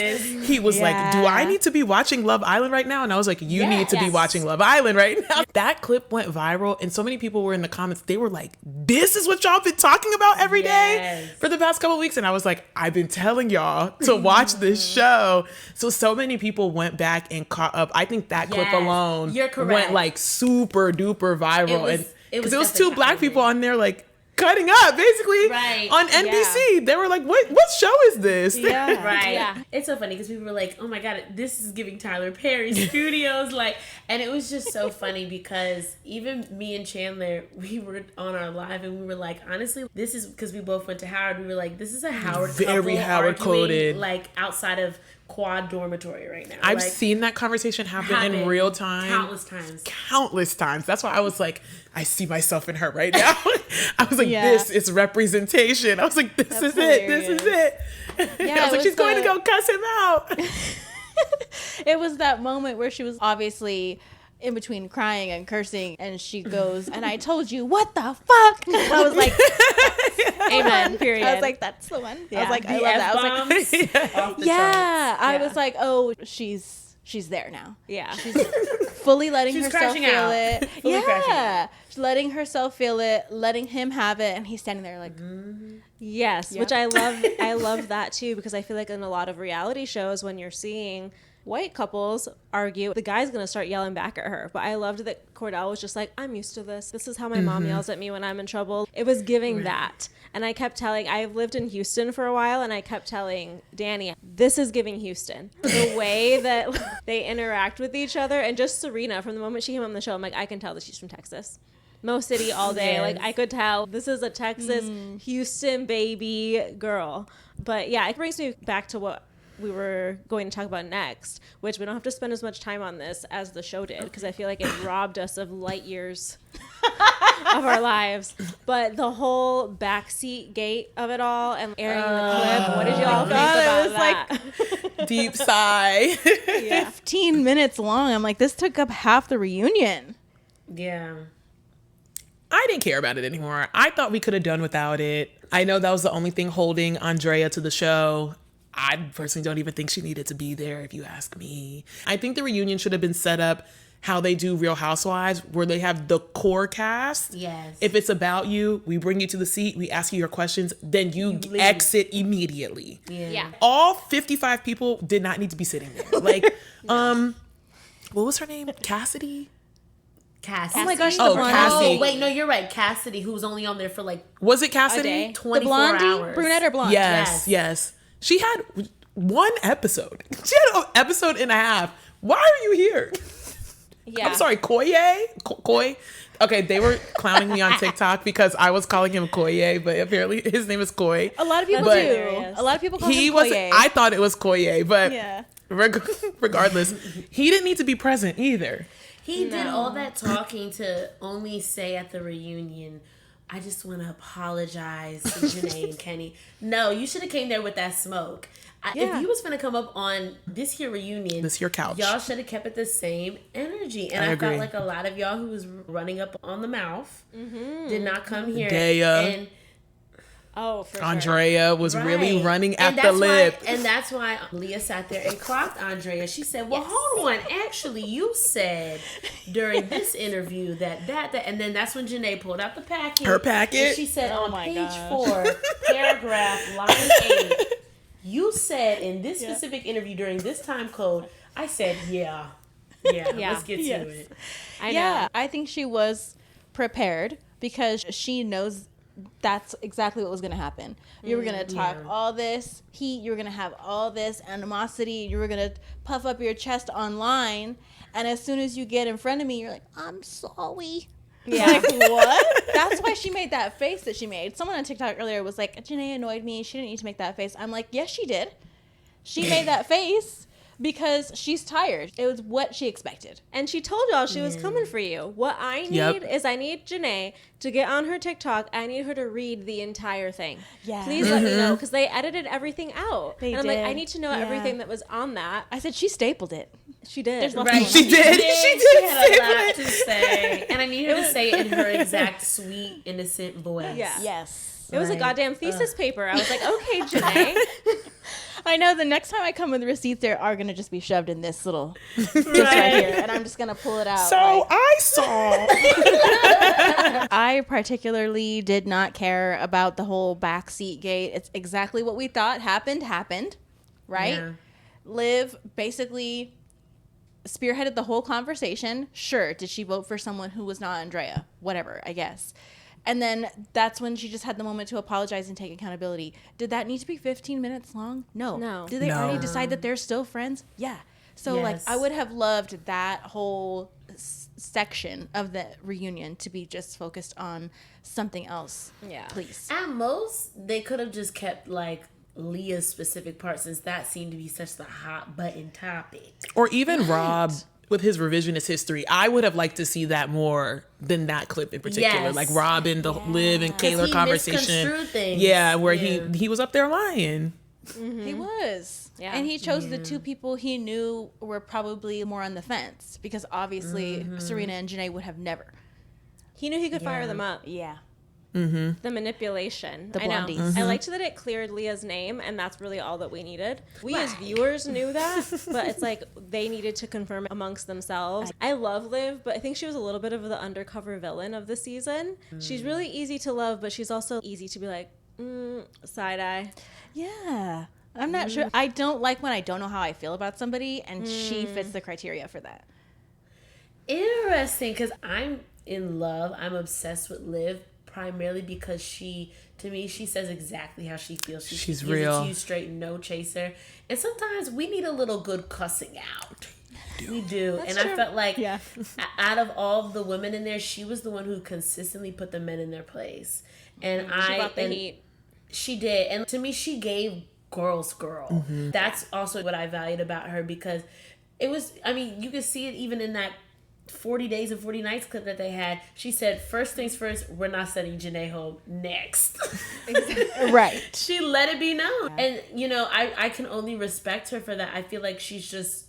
He was like, do I need to be watching Love Island right now? And I was like, you need to be watching Love Island right now. That clip went viral and so many people were in the comments. They were like, this is what y'all been talking about every day for the past couple of weeks. And I was like, I've been telling y'all to watch this show. So many people went back and caught up. I think that clip alone went like super duper viral. Because it was two black people on there like cutting up basically on NBC. They were like, what show is this? It's so funny because people were like, oh my god, this is giving Tyler Perry Studios, like, and it was just so funny because even me and Chandler, we were on our live and we were like, honestly, this is because we both went to Howard. We were like, this is a Howard very Howard coded, like outside of quad dormitory right now. I've seen that conversation happen in real time countless times. That's why I was like, I see myself in her right now. I was like, this is representation. I was like, this is it. I was like, she's going to go cuss him out. It was that moment where she was obviously in between crying and cursing, and she goes, and I told you, what the fuck? I was like, amen, period. I was like, that's the one. I was like, I love that. I was like, I was like, oh, she's there now. She's fully letting herself feel it. She's letting herself feel it, letting him have it, and he's standing there like, which I love. I love that too, because I feel like in a lot of reality shows, when you're seeing white couples argue, the guy's gonna start yelling back at her. But I loved that Cordell was just like, I'm used to this. This is how my mom yells at me when I'm in trouble. It was giving that. And I kept telling, I've lived in Houston for a while, and I kept telling Danie, this is giving Houston. The way that they interact with each other, and just Serena, from the moment she came on the show, I'm like, I can tell that she's from Texas. Mo City all day. Like, I could tell this is a Texas, Houston baby girl. But yeah, it brings me back to what we were going to talk about next, which we don't have to spend as much time on this as the show did, because I feel like it robbed us of light years of our lives. But the whole backseat gate of it all and airing the clip, what did y'all think about that? Like, deep sigh. 15 minutes long. I'm like, this took up half the reunion. I didn't care about it anymore. I thought we could have done without it. I know that was the only thing holding Andrea to the show. I personally don't even think she needed to be there, if you ask me. I think the reunion should have been set up how they do Real Housewives, where they have the core cast. If it's about you, we bring you to the seat, we ask you your questions, then you exit immediately. All 55 people did not need to be sitting there. Like, what was her name? Cassidy? Cassidy. Oh my gosh, Cassidy. Oh, wait, no, you're right. Cassidy, who was only on there for like... Was it Cassidy? 24 hours. Brunette or blonde? Yes. She had one episode. She had an episode and a half. Why are you here? I'm sorry, Koye? Okay, they were clowning me on TikTok because I was calling him Koye, but apparently his name is Koye. A lot of people do. A lot of people call him Koye. I thought it was Koye, but regardless, he didn't need to be present either. He did all that talking to only say at the reunion, I just want to apologize to Janae and Kenny. No, you should have came there with that smoke. If you was going to come up on this here reunion, this here couch, y'all should have kept it the same energy. And I felt like a lot of y'all who was running up on the mouth did not come here. Daya. For Andrea was really running at the lip. And that's why Leah sat there and clocked Andrea. She said, well, hold on. Actually, you said during this interview that. And then that's when Janae pulled out the packet. Her packet. And she said on page 4, paragraph, line 8, you said in this specific interview during this time code, I said, let's get to it. I know. I think she was prepared because she knows that's exactly what was going to happen. You were going to talk all this heat. You were going to have all this animosity. You were going to puff up your chest online. And as soon as you get in front of me, you're like, I'm sorry. Yeah. Like, what? That's why she made that face that she made. Someone on TikTok earlier was like, JaNa annoyed me. She didn't need to make that face. I'm like, yes, she did. She made that face because she's tired. It was what she expected. And she told y'all she was coming for you. What I need is I need JaNa to get on her TikTok. I need her to read the entire thing. Yeah. Please let me know, because they edited everything out. They and I'm did. like, I need to know everything that was on that. I said she stapled it. She did. Right. She did. She had a lot to say. And I need her to say it in her exact sweet, innocent voice. Yeah. Yes. It was a goddamn thesis paper. I was like, okay, JaNa. I know the next time I come with receipts, they are going to just be shoved in this little, just right here. And I'm just going to pull it out. So I saw. I particularly did not care about the whole backseat gate. It's exactly what we thought happened, right? Yeah. Liv basically spearheaded the whole conversation. Sure, did she vote for someone who was not Andrea? Whatever, I guess. And then that's when she just had the moment to apologize and take accountability. Did that need to be 15 minutes long? No. Did they already decide that they're still friends? Yeah. So, like, I would have loved that whole section of the reunion to be just focused on something else. Yeah. Please. At most, they could have just kept, like, Leah's specific part, since that seemed to be such the hot button topic. Or even Rob with his revisionist history. I would have liked to see that more than that clip in particular. Yes. Like Rob and the Liv and Kaylor conversation. Things. Yeah, where he was up there lying. Mm-hmm. He was. Yeah. And he chose the two people he knew were probably more on the fence, because obviously Serena and JaNa would have never. He knew he could fire them up. Yeah. Mm-hmm. The manipulation. The blondies. I know. I liked that it cleared Leah's name, and that's really all that we needed. We as viewers knew that, but it's like they needed to confirm amongst themselves. I love Liv, but I think she was a little bit of the undercover villain of the season. She's really easy to love, but she's also easy to be like, side eye. Yeah. I'm not sure. I don't like when I don't know how I feel about somebody, and she fits the criteria for that. Interesting, because I'm in love. I'm obsessed with Liv, primarily because she says exactly how she feels. She's gives real. It to you straight, no chaser. And sometimes we need a little good cussing out. We do. That's and true. I felt like out of all the women in there, she was the one who consistently put the men in their place. And She brought the heat. She did. And to me, she gave girls girl. Mm-hmm. That's also what I valued about her, because it was, I mean, you could see it even in that 40 Days and 40 Nights clip that they had. She said, first things first, we're not sending JaNa home. Next. Right. She let it be known. And, you know, I can only respect her for that. I feel like she's just,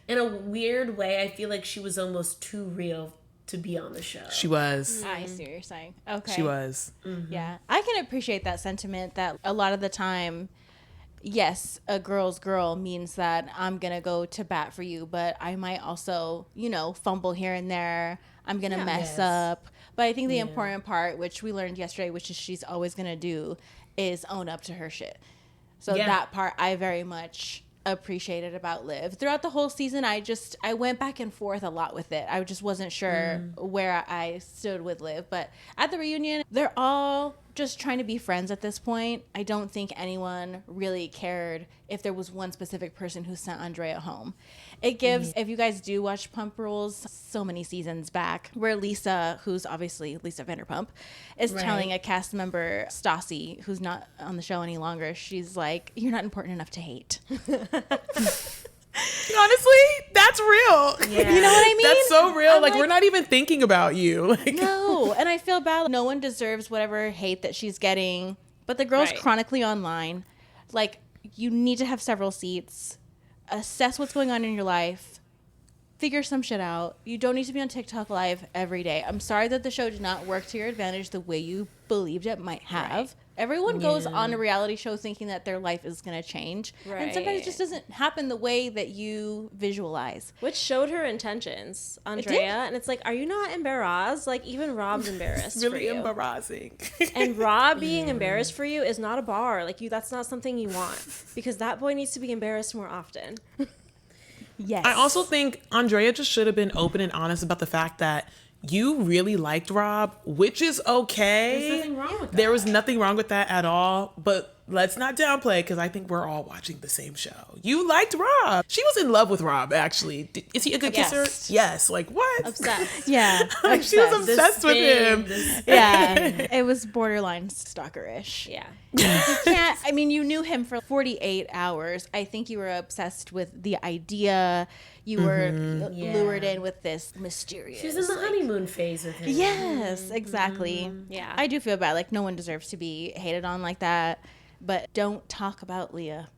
in a weird way, I feel like she was almost too real to be on the show. She was. I see what you're saying. Okay. She was. Mm-hmm. Yeah. I can appreciate that sentiment that a lot of the time, yes, a girl's girl means that I'm going to go to bat for you, but I might also, you know, fumble here and there. I'm going to mess up. But I think the important part, which we learned yesterday, which is she's always going to do, is own up to her shit. So that part I very much appreciated about Liv. Throughout the whole season, I went back and forth a lot with it. I just wasn't sure where I stood with Liv. But at the reunion, they're all just trying to be friends at this point. I don't think anyone really cared if there was one specific person who sent Andrea home. It gives, if you guys do watch Pump Rules, so many seasons back, where Lisa, who's obviously Lisa Vanderpump, is telling a cast member, Stassi, who's not on the show any longer, she's like, you're not important enough to hate. Honestly, that's real. Yeah. You know what I mean? That's so real. I'm like, we're not even thinking about you. Like, no. And I feel bad. No one deserves whatever hate that she's getting. But the girl's chronically online. Like, you need to have several seats. Assess what's going on in your life. Figure some shit out. You don't need to be on TikTok live every day. I'm sorry that the show did not work to your advantage the way you believed it might have. Right. Everyone goes on a reality show thinking that their life is going to change. Right. And sometimes it just doesn't happen the way that you visualize. Which showed her intentions, Andrea. And it's like, are you not embarrassed? Like, even Rob's embarrassed really for you. Embarrassing. And Rob being embarrassed for you is not a bar. Like, that's not something you want. Because that boy needs to be embarrassed more often. Yes. I also think Andrea just should have been open and honest about the fact that you really liked Rob, which is okay. There's nothing wrong with that. There was nothing wrong with that at all. But let's not downplay, because I think we're all watching the same show. You liked Rob. She was in love with Rob, actually. Is he a good kisser? Yes. Like, what? Obsessed. Yeah. Like, she was obsessed with him. Yeah. It was borderline stalkerish. Yeah. You can't, I mean, you knew him for 48 hours. I think you were obsessed with the idea. You were lured in with this mysterious. She was in the honeymoon phase with him. Yes, exactly. Yeah. I do feel bad. Like, no one deserves to be hated on like that. But don't talk about Leah.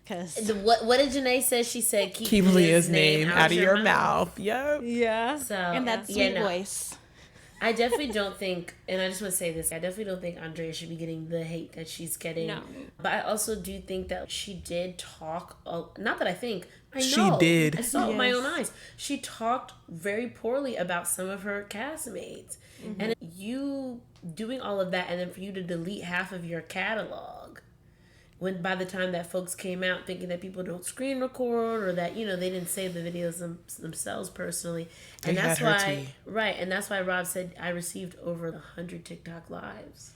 Because What did JaNa say? She said, Keep Leah's name out of your mouth. Yep. Yeah. So, and that sweet voice. I definitely don't think, and I just want to say this, I definitely don't think Andrea should be getting the hate that she's getting. No. But I also do think that she did talk, not that I think, I know. She did. I saw it with my own eyes. She talked very poorly about some of her castmates. Mm-hmm. And you doing all of that, and then for you to delete half of your catalog, when by the time that folks came out thinking that people don't screen record or that, they didn't save the videos themselves personally. And that's why, right, and that's why Rob said, I received over 100 TikTok lives.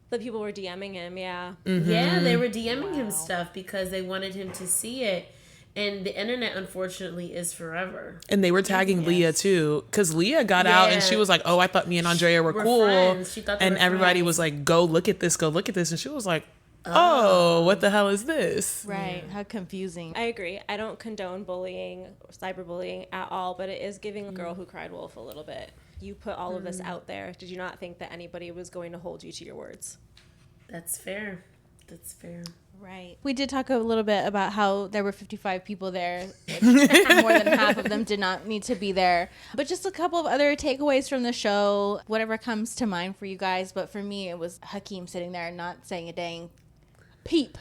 The people were DMing him, yeah. Mm-hmm. Yeah, they were DMing him stuff because they wanted him to see it. And the internet, unfortunately, is forever. And they were tagging Leah, too. Because Leah got out and she was like, oh, I thought me and Andrea were cool. Friends. She thought they and were everybody friends. was like, go look at this, go look at this. And she was like, oh, what the hell is this? Right. How confusing. I agree. I don't condone bullying or cyberbullying at all, but it is giving a girl who cried wolf a little bit. You put all of this out there. Did you not think that anybody was going to hold you to your words? That's fair. That's fair. Right. We did talk a little bit about how there were 55 people there. More than half of them did not need to be there. But just a couple of other takeaways from the show, whatever comes to mind for you guys. But for me, it was Hakeem sitting there and not saying a dang peep.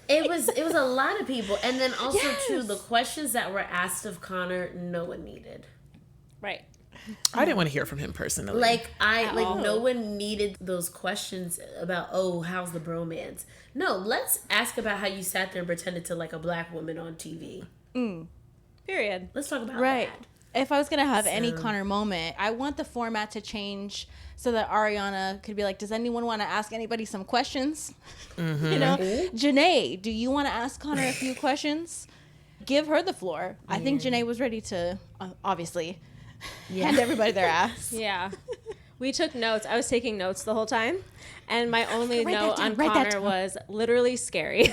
It was a lot of people. And then also, too, the questions that were asked of Connor, no one needed. Right. I didn't want to hear from him personally. No one needed those questions about, how's the bromance? No, let's ask about how you sat there and pretended to like a black woman on TV. Period. Let's talk about Right. that. If I was going to have any Connor moment, I want the format to change so that Ariana could be like, does anyone want to ask anybody some questions? Mm-hmm. JaNa, do you want to ask Connor a few questions? Give her the floor. I think JaNa was ready to, obviously, hand everybody their ass. Yeah. We took notes. I was taking notes the whole time. And my only note on Write that Connor down. was literally scary.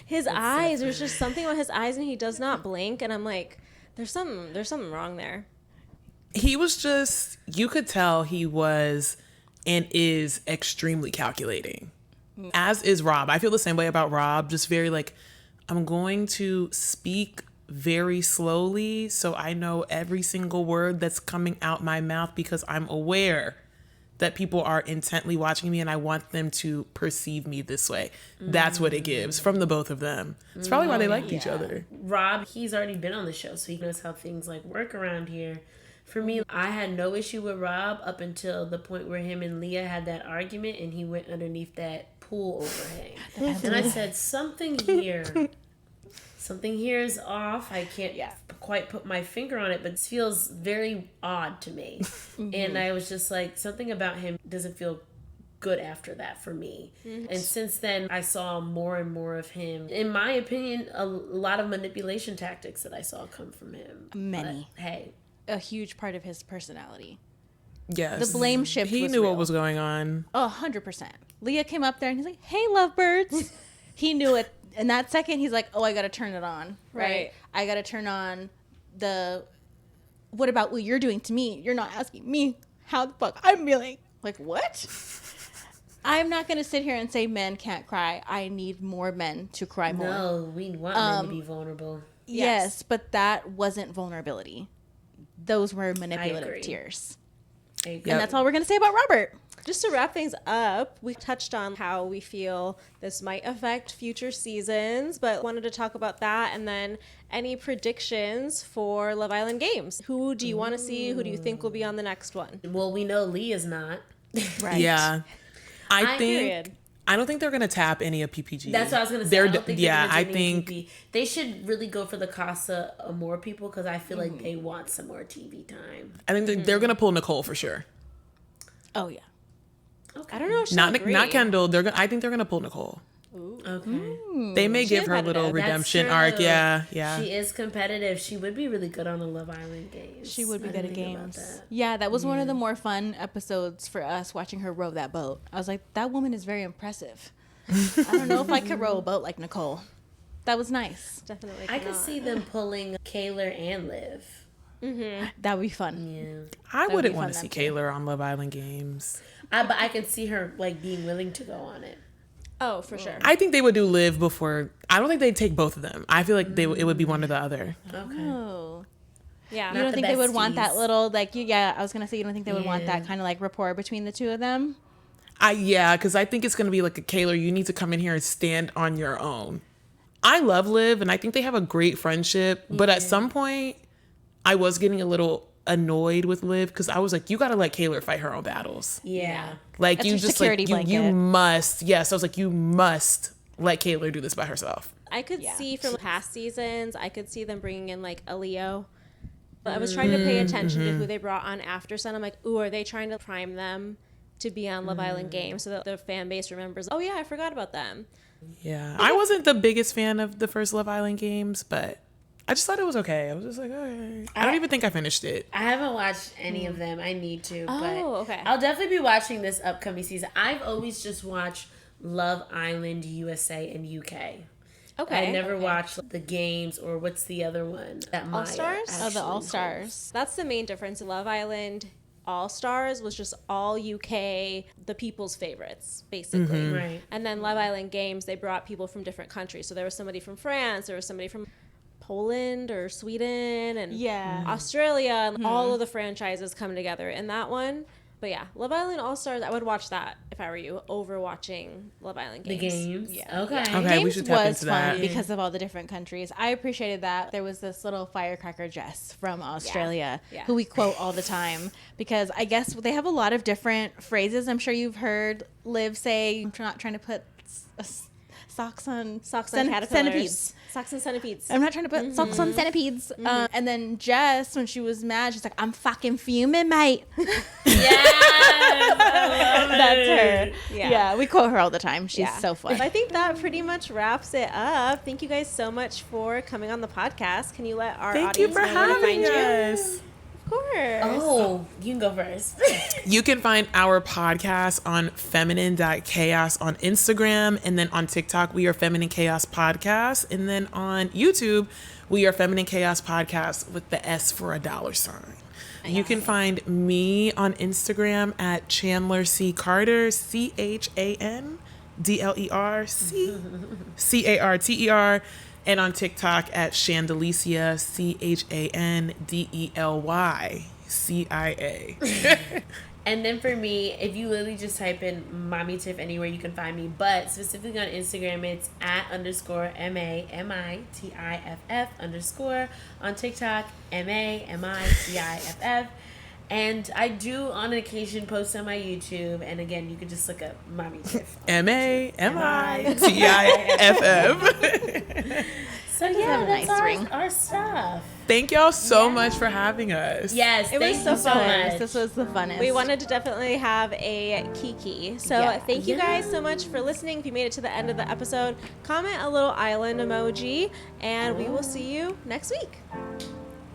His eyes, there's just something about his eyes and he does not blink. And I'm like, there's something wrong there. He was just, you could tell he was and is extremely calculating. As is Rob. I feel the same way about Rob. Just very like, I'm going to speak very slowly so I know every single word that's coming out my mouth because I'm aware that people are intently watching me and I want them to perceive me this way. That's what it gives from the both of them. It's probably why they liked each other. Rob, he's already been on the show, so he knows how things like work around here. For me, I had no issue with Rob up until the point where him and Leah had that argument and he went underneath that pool overhang. And I said, something here is off. I can't quite put my finger on it, but it feels very odd to me. And I was just like, something about him doesn't feel good after that for me. And since then, I saw more and more of him. In my opinion, a lot of manipulation tactics that I saw come from him. Many. But, hey. A huge part of his personality. Yes. The blame shift He was knew real. what was going on. 100%. Leah came up there and he's like, hey, lovebirds. He knew it. In that second, he's like, I got to turn it on. Right? I got to turn on what about what you're doing to me? You're not asking me how the fuck I'm feeling. Like, what? I'm not going to sit here and say men can't cry. I need more men to cry more. No, we want men to be vulnerable. Yes, but that wasn't vulnerability. Those were manipulative tears. I agree. And that's all we're going to say about Robert. Just to wrap things up, we touched on how we feel this might affect future seasons, but wanted to talk about that and then any predictions for Love Island Games. Who do you want to see? Who do you think will be on the next one? Well, we know Leah's not. Right. Yeah. I think Period. I don't think they're gonna tap any of PPG. That's what I was gonna say. They're, I don't think yeah, they're I gonna do any think TV. They should really go for the Casa Amor people because I feel like they want some more TV time. I think they're gonna pull Nicole for sure. Oh yeah. Okay. I don't know if she'll Not agree. not Kendall. I think they're gonna pull Nicole. Okay. They may give her a competitive. little That's redemption true. arc. Yeah, yeah. She is competitive. She would be really good on the Love Island games. She would be I good didn't at think about games. that. Yeah, that was one of the more fun episodes for us, watching her row that boat. I was like, that woman is very impressive. I don't know if I could row a boat like Nicole. That was nice. Definitely. I could cannot. see them pulling Kaylor and Liv. That would be fun. Yeah. I would wouldn't be want to fun see that too. Kaylor on Love Island games. But I could see her like being willing to go on it. Oh, for sure. I think they would do Liv before. I don't think they'd take both of them. I feel like it would be one or the other. Okay. Oh. Yeah. You Not don't the think they would want that besties. little, like, I was going to say, you don't think they would want Yeah. that kind of like rapport between the two of them? Yeah, because I think it's gonna be like a Kaylor. You need to come in here and stand on your own. I love Liv, and I think they have a great friendship. But at some point, I was getting a little annoyed with Liv because I was like, you gotta let Kaylor fight her own battles. Yeah. Like That's you her just security like you blanket. must. Yes, I was like, you must let Kaylor do this by herself. I could Yeah. see from past seasons, I could see them bringing in like a Leo. But I was trying to pay attention to who they brought on after Sun. I'm like, ooh, are they trying to prime them to be on Love Island games so that the fan base remembers, oh yeah, I forgot about them. Yeah, I wasn't the biggest fan of the first Love Island games, but I just thought it was okay. I was just like, okay. I don't even think I finished it. I haven't watched any of them. I need to. Oh, but okay. I'll definitely be watching this upcoming season. I've always just watched Love Island USA and UK. Okay. I never watched the games or what's the other one? That Maya All-Stars? Oh, the actually All-Stars. That's the main difference. Love Island All Stars was just all UK, the people's favorites, basically. hosts. Right. And then Love Island Games, they brought people from different countries. So there was somebody from France, there was somebody from Poland or Sweden and Yeah. Australia, and all of the franchises come together in that one. But yeah, Love Island All Stars, I would watch that if I were you, over watching Love Island The Games. games. Yeah. Okay. Okay, we Games should tap was into fun that. because of all the different countries. I appreciated that. There was this little firecracker Jess from Australia Yeah. who we quote all the time because I guess they have a lot of different phrases. I'm sure you've heard Liv say, I'm not trying to put socks on Caterpillars. centipedes. Socks and centipedes. I'm not trying to put socks on centipedes. And then Jess, when she was mad, she's like, I'm fucking fuming, mate. That's her. Yeah. Yeah, we quote her all the time. She's Yeah. so fun. I think that pretty much wraps it up. Thank you guys so much for coming on the podcast. Can you let our Thank you audience for know where to having find you? us. Of course. Oh, you can go first. You can find our podcast on feminine.chaos on Instagram. And then on TikTok, we are Feminine Chaos Podcast. And then on YouTube, we are Feminine Chaos Podcast with the S for $. You can find me on Instagram at Chandler C. Carter, ChandlerCarter, and on TikTok at Chandelicia, ChandelyCia. And then for me, if you literally just type in Mommy Tiff anywhere, you can find me. But specifically on Instagram, it's @MAMITIFF_. On TikTok, MAMITIFF. And I do on occasion post on my YouTube. And again, you can just look up Mommy Tiff. MAMITIFF. So yeah, have a that's nice ring. our stuff. Thank y'all so much for having us. Yes, It was thank so you so fun. much. This was the funnest. We wanted to definitely have a Kiki. So Yeah. thank you guys so much for listening. If you made it to the end of the episode, comment a little island emoji, and we will see you next week.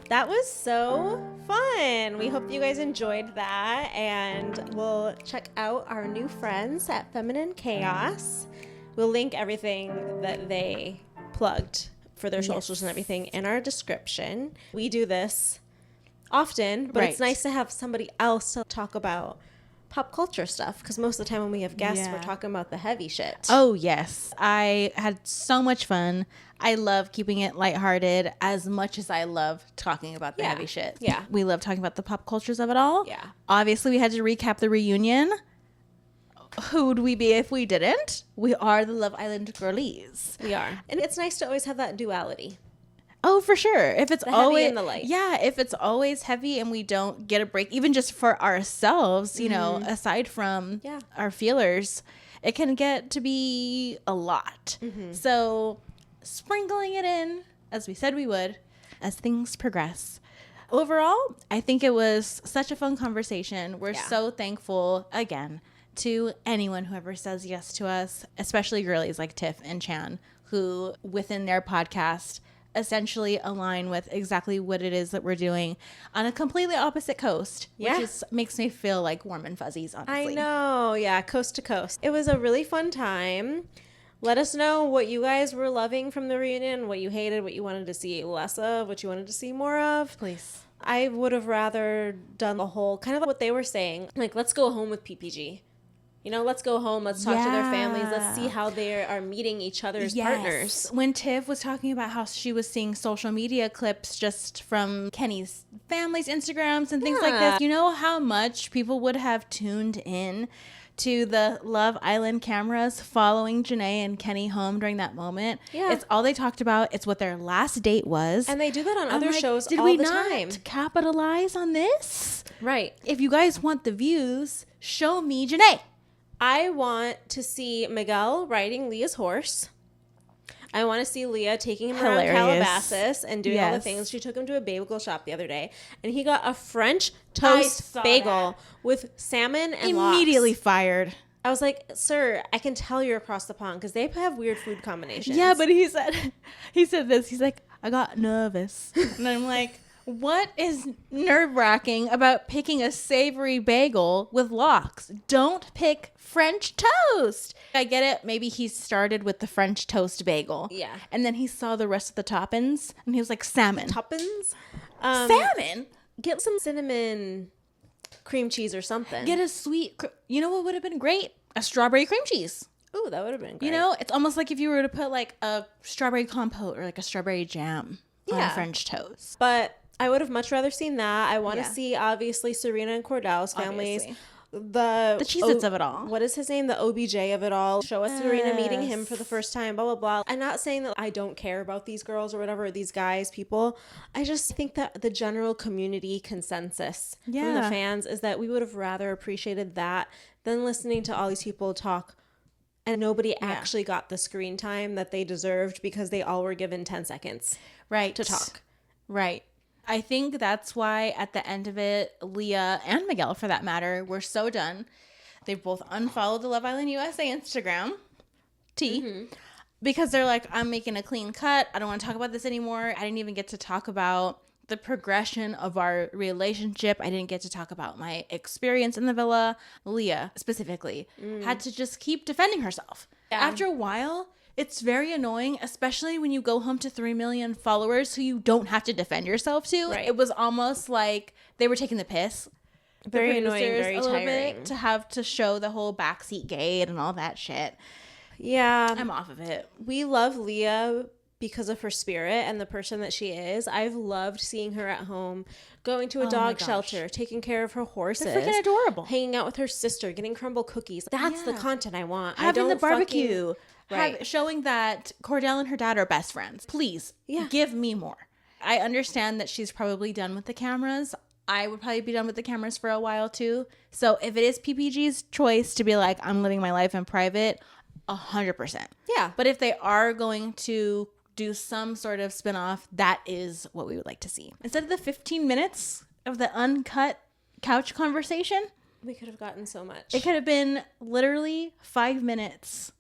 That was so fun. We hope you guys enjoyed that, and we'll check out our new friends at Feminine Chaos. We'll link everything that they plugged for their socials and everything in our description. We do this often, but it's Right. nice to have somebody else to talk about pop culture stuff, because most of the time when we have guests, we're Yeah. talking about the heavy shit. Oh, yes. I had so much fun. I love keeping it lighthearted as much as I love talking about the Yeah. heavy shit. Yeah. We love talking about the pop cultures of it all. Yeah. Obviously, we had to recap the reunion. Who would we be if we didn't? We are the Love Island girlies. We are. And it's nice to always have that duality. Oh, for sure. If it's The heavy always and the light. yeah, if it's always heavy and we don't get a break, even just for ourselves, you know, aside from Yeah. our feelers, it can get to be a lot. So sprinkling it in, as we said we would, as things progress. Overall, I think it was such a fun conversation. We're so thankful, again, to anyone who ever says yes to us, especially girlies like Tiff and Chan, who within their podcast essentially align with exactly what it is that we're doing on a completely opposite coast, which makes me feel like warm and fuzzies, honestly. I know. Yeah, coast to coast. It was a really fun time. Let us know what you guys were loving from the reunion, what you hated, what you wanted to see less of, what you wanted to see more of. Please. I would have rather done the whole, kind of like what they were saying, like, let's go home with PPG. You know, let's go home. Let's talk to their families. Let's see how they are meeting each other's partners. When Tiff was talking about how she was seeing social media clips just from Kenny's family's Instagrams and things like this, you know how much people would have tuned in to the Love Island cameras following JaNa and Kenny home during that moment. Yeah. It's all they talked about. It's what their last date was. And they do that on other shows did all we the not time. Capitalize on this? Right. If you guys want the views, show me JaNa. I want to see Miguel riding Leah's horse. I want to see Leah taking him around Calabasas and doing all the things. She took him to a bagel shop the other day, and he got a French toast bagel with salmon and immediately lox. Fired. I was like, sir, I can tell you're across the pond because they have weird food combinations. Yeah, but he said this. He's like, I got nervous. And I'm like, what is nerve-wracking about picking a savory bagel with lox? Don't pick French toast. I get it. Maybe he started with the French toast bagel. Yeah. And then he saw the rest of the toppings, and he was like, salmon. Toppins? Salmon? Get some cinnamon cream cheese or something. Get a sweet... You know what would have been great? A strawberry cream cheese. Ooh, that would have been great. You know, it's almost like if you were to put like a strawberry compote or like a strawberry jam on French toast. But I would have much rather seen that. I want to see, obviously, Serena and Cordell's families. Obviously. The Cheez-Its of it all. What is his name? The OBJ of it all. Show us Serena meeting him for the first time, blah, blah, blah. I'm not saying that I don't care about these girls or whatever, these guys, people. I just think that the general community consensus from the fans is that we would have rather appreciated that than listening to all these people talk and nobody actually got the screen time that they deserved because they all were given 10 seconds to talk. Right. I think that's why at the end of it, Leah and Miguel, for that matter, were so done. They both unfollowed the Love Island USA Instagram, because they're like, I'm making a clean cut. I don't want to talk about this anymore. I didn't even get to talk about the progression of our relationship. I didn't get to talk about my experience in the villa. Leah, specifically, had to just keep defending herself. Yeah. After a while... It's very annoying, especially when you go home to 3 million followers who you don't have to defend yourself to. Right. It was almost like they were taking the piss. Very annoying, very tiring. To have to show the whole backseat gate and all that shit. Yeah. I'm off of it. We love Leah because of her spirit and the person that she is. I've loved seeing her at home, going to a dog shelter, taking care of her horses. They're freaking adorable. Hanging out with her sister, getting crumble cookies. That's the content I want. Having the barbecue. Showing that Cordell and her dad are best friends. Please, give me more. I understand that she's probably done with the cameras. I would probably be done with the cameras for a while too. So if it is PPG's choice to be like, I'm living my life in private, 100%. Yeah. But if they are going to do some sort of spinoff, that is what we would like to see. Instead of the 15 minutes of the uncut couch conversation, we could have gotten so much. It could have been literally 5 minutes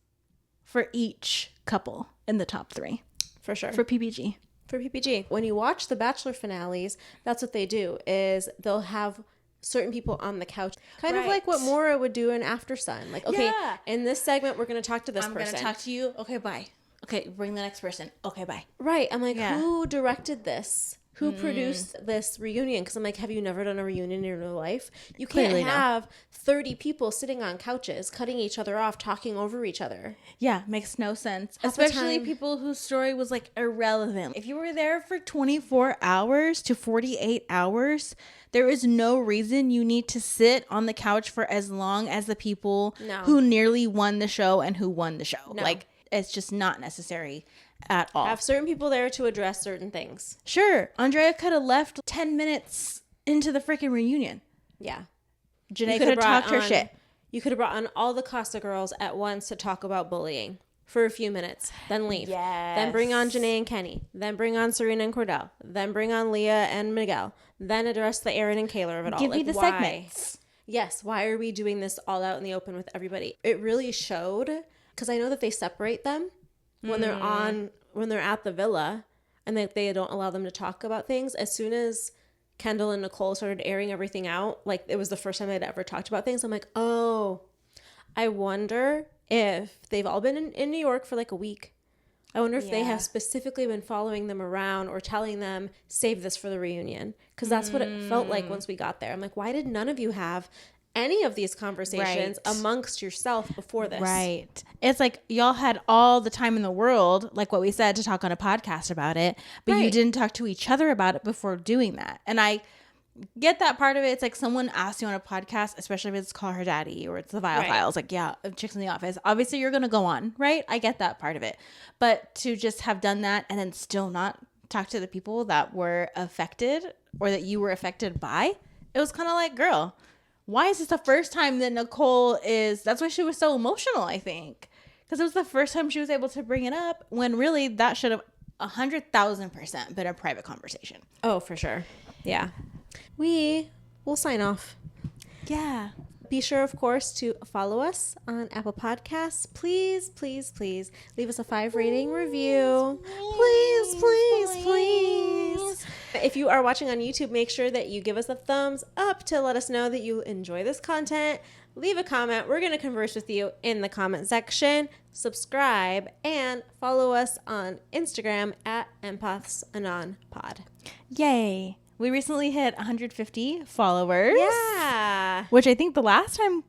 for each couple in the top 3. For sure. For PPG. For PPG. When you watch the Bachelor finales, that's what they do, is they'll have certain people on the couch. Kind of like what Maura would do in After Sun. Like, okay, in this segment, we're going to talk to this person. I'm going to talk to you. Okay, bye. Okay, bring the next person. Okay, bye. Right. I'm like, who directed this? Who produced this reunion? Because I'm like, have you never done a reunion in your life? You can't have 30 people sitting on couches, cutting each other off, talking over each other. Yeah, makes no sense. Especially people whose story was like irrelevant. If you were there for 24 hours to 48 hours, there is no reason you need to sit on the couch for as long as the people who nearly won the show and who won the show. No. Like, it's just not necessary at all. Have certain people there to address certain things. Sure. Andrea could have left 10 minutes into the freaking reunion. Yeah. JaNa could have talked her shit. You could have brought on all the Casa girls at once to talk about bullying for a few minutes, then leave. Yes. Then bring on JaNa and Kenny. Then bring on Serena and Cordell. Then bring on Leah and Miguel. Then address the Aaron and Kaylor of it all. Give me the why? segments. Yes, why are we doing this all out in the open with everybody? It really showed, because I know that they separate them when they're at the villa, and they don't allow them to talk about things. As soon as Kendall and Nicole started airing everything out, like it was the first time they'd ever talked about things, I'm like, oh, I wonder if they've all been in New York for like a week. I wonder if they have specifically been following them around or telling them, save this for the reunion. Because that's what it felt like once we got there. I'm like, why did none of you have any of these conversations amongst yourself before this? Right. It's like y'all had all the time in the world, like what we said, to talk on a podcast about it, but you didn't talk to each other about it before doing that. And I get that part of it. It's like someone asked you on a podcast, especially if it's Call Her Daddy or it's the Vile Files, like, yeah, Chicks in the Office. Obviously, you're going to go on, right? I get that part of it. But to just have done that and then still not talk to the people that were affected or that you were affected by, it was kind of like, girl, why is this the first time that Nicole is... That's why she was so emotional, I think. Because it was the first time she was able to bring it up when really that should have 100,000% been a private conversation. Oh, for sure. Yeah. We will sign off. Yeah. Be sure, of course, to follow us on Apple Podcasts. Please, please, please leave us a 5-rating review. Please. If you are watching on YouTube, make sure that you give us a thumbs up to let us know that you enjoy this content. Leave a comment. We're going to converse with you in the comment section. Subscribe and follow us on Instagram at empathsanonpod. Yay. We recently hit 150 followers. Yeah. Which I think the last time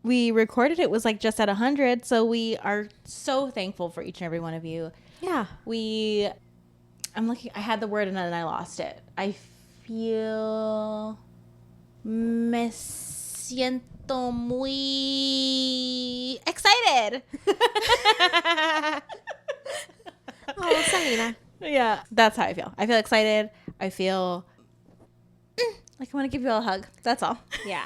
we recorded it was like just at 100. So we are so thankful for each and every one of you. Yeah. I'm looking, I had the word and then I lost it. I feel me siento muy excited. Oh, Selena. Yeah, that's how I feel. I feel excited. I feel like I want to give you all a hug. That's all. Yeah.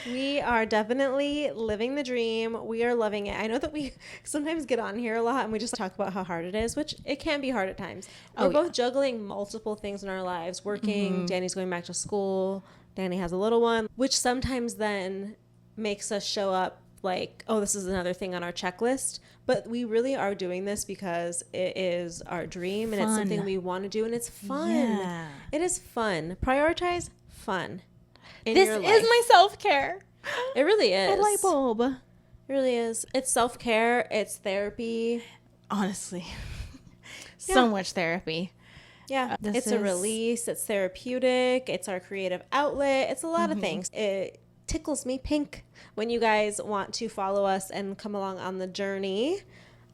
We are definitely living the dream. We are loving it. I know that we sometimes get on here a lot and we just talk about how hard it is, which it can be hard at times. We're both juggling multiple things in our lives, working. Danny's going back to school. Danie has a little one, which sometimes then makes us show up like, oh, this is another thing on our checklist. But we really are doing this because it is our dream and it's something we want to do and it's fun. Yeah. It is fun. Prioritize fun. This is my self-care. It really is. A light bulb. It really is. It's self-care. It's therapy. Honestly. So much therapy. Yeah. It's a release. It's therapeutic. It's our creative outlet. It's a lot of things. It tickles me pink when you guys want to follow us and come along on the journey.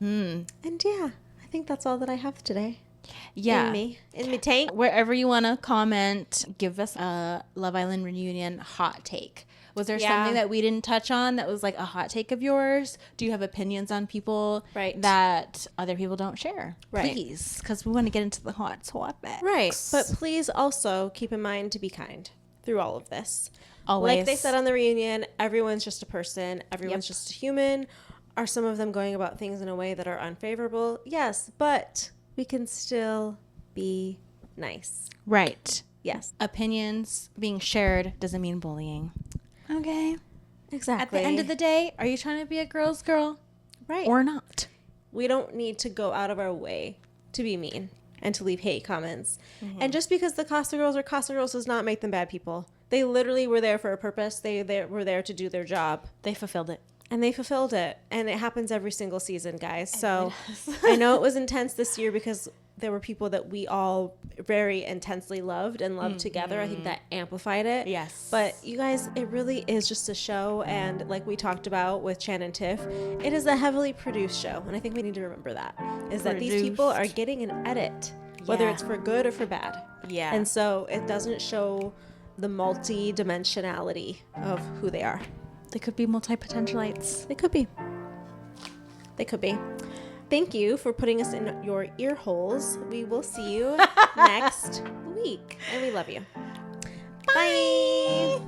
And yeah, I think that's all that I have today. Yeah. In me tank. Wherever you want to comment, give us a Love Island reunion hot take. Was there something that we didn't touch on that was like a hot take of yours? Do you have opinions on people that other people don't share? Right. Please, because we want to get into the hot topics. Right. But please also keep in mind to be kind through all of this. Always. Like they said on the reunion, everyone's just a person. Everyone's just a human. Are some of them going about things in a way that are unfavorable? Yes, but we can still be nice. Right. Yes. Opinions being shared doesn't mean bullying. Okay. Exactly. At the end of the day, are you trying to be a girl's girl? Right. Or not? We don't need to go out of our way to be mean and to leave hate comments. And just because the Casa girls are Casa girls does not make them bad people. They literally were there for a purpose. They were there to do their job. They fulfilled it. And they fulfilled it. And it happens every single season, guys. So I know it was intense this year because there were people that we all very intensely loved and loved together. I think that amplified it. Yes. But you guys, it really is just a show. And like we talked about with Chan and Tiff, it is a heavily produced show. And I think we need to remember that. Is that these people are getting an edit, whether it's for good or for bad. Yeah. And so it doesn't show the multi-dimensionality of who they are. They could be multi-potentialites. They could be. They could be. Thank you for putting us in your ear holes. We will see you next week. And we love you. Bye.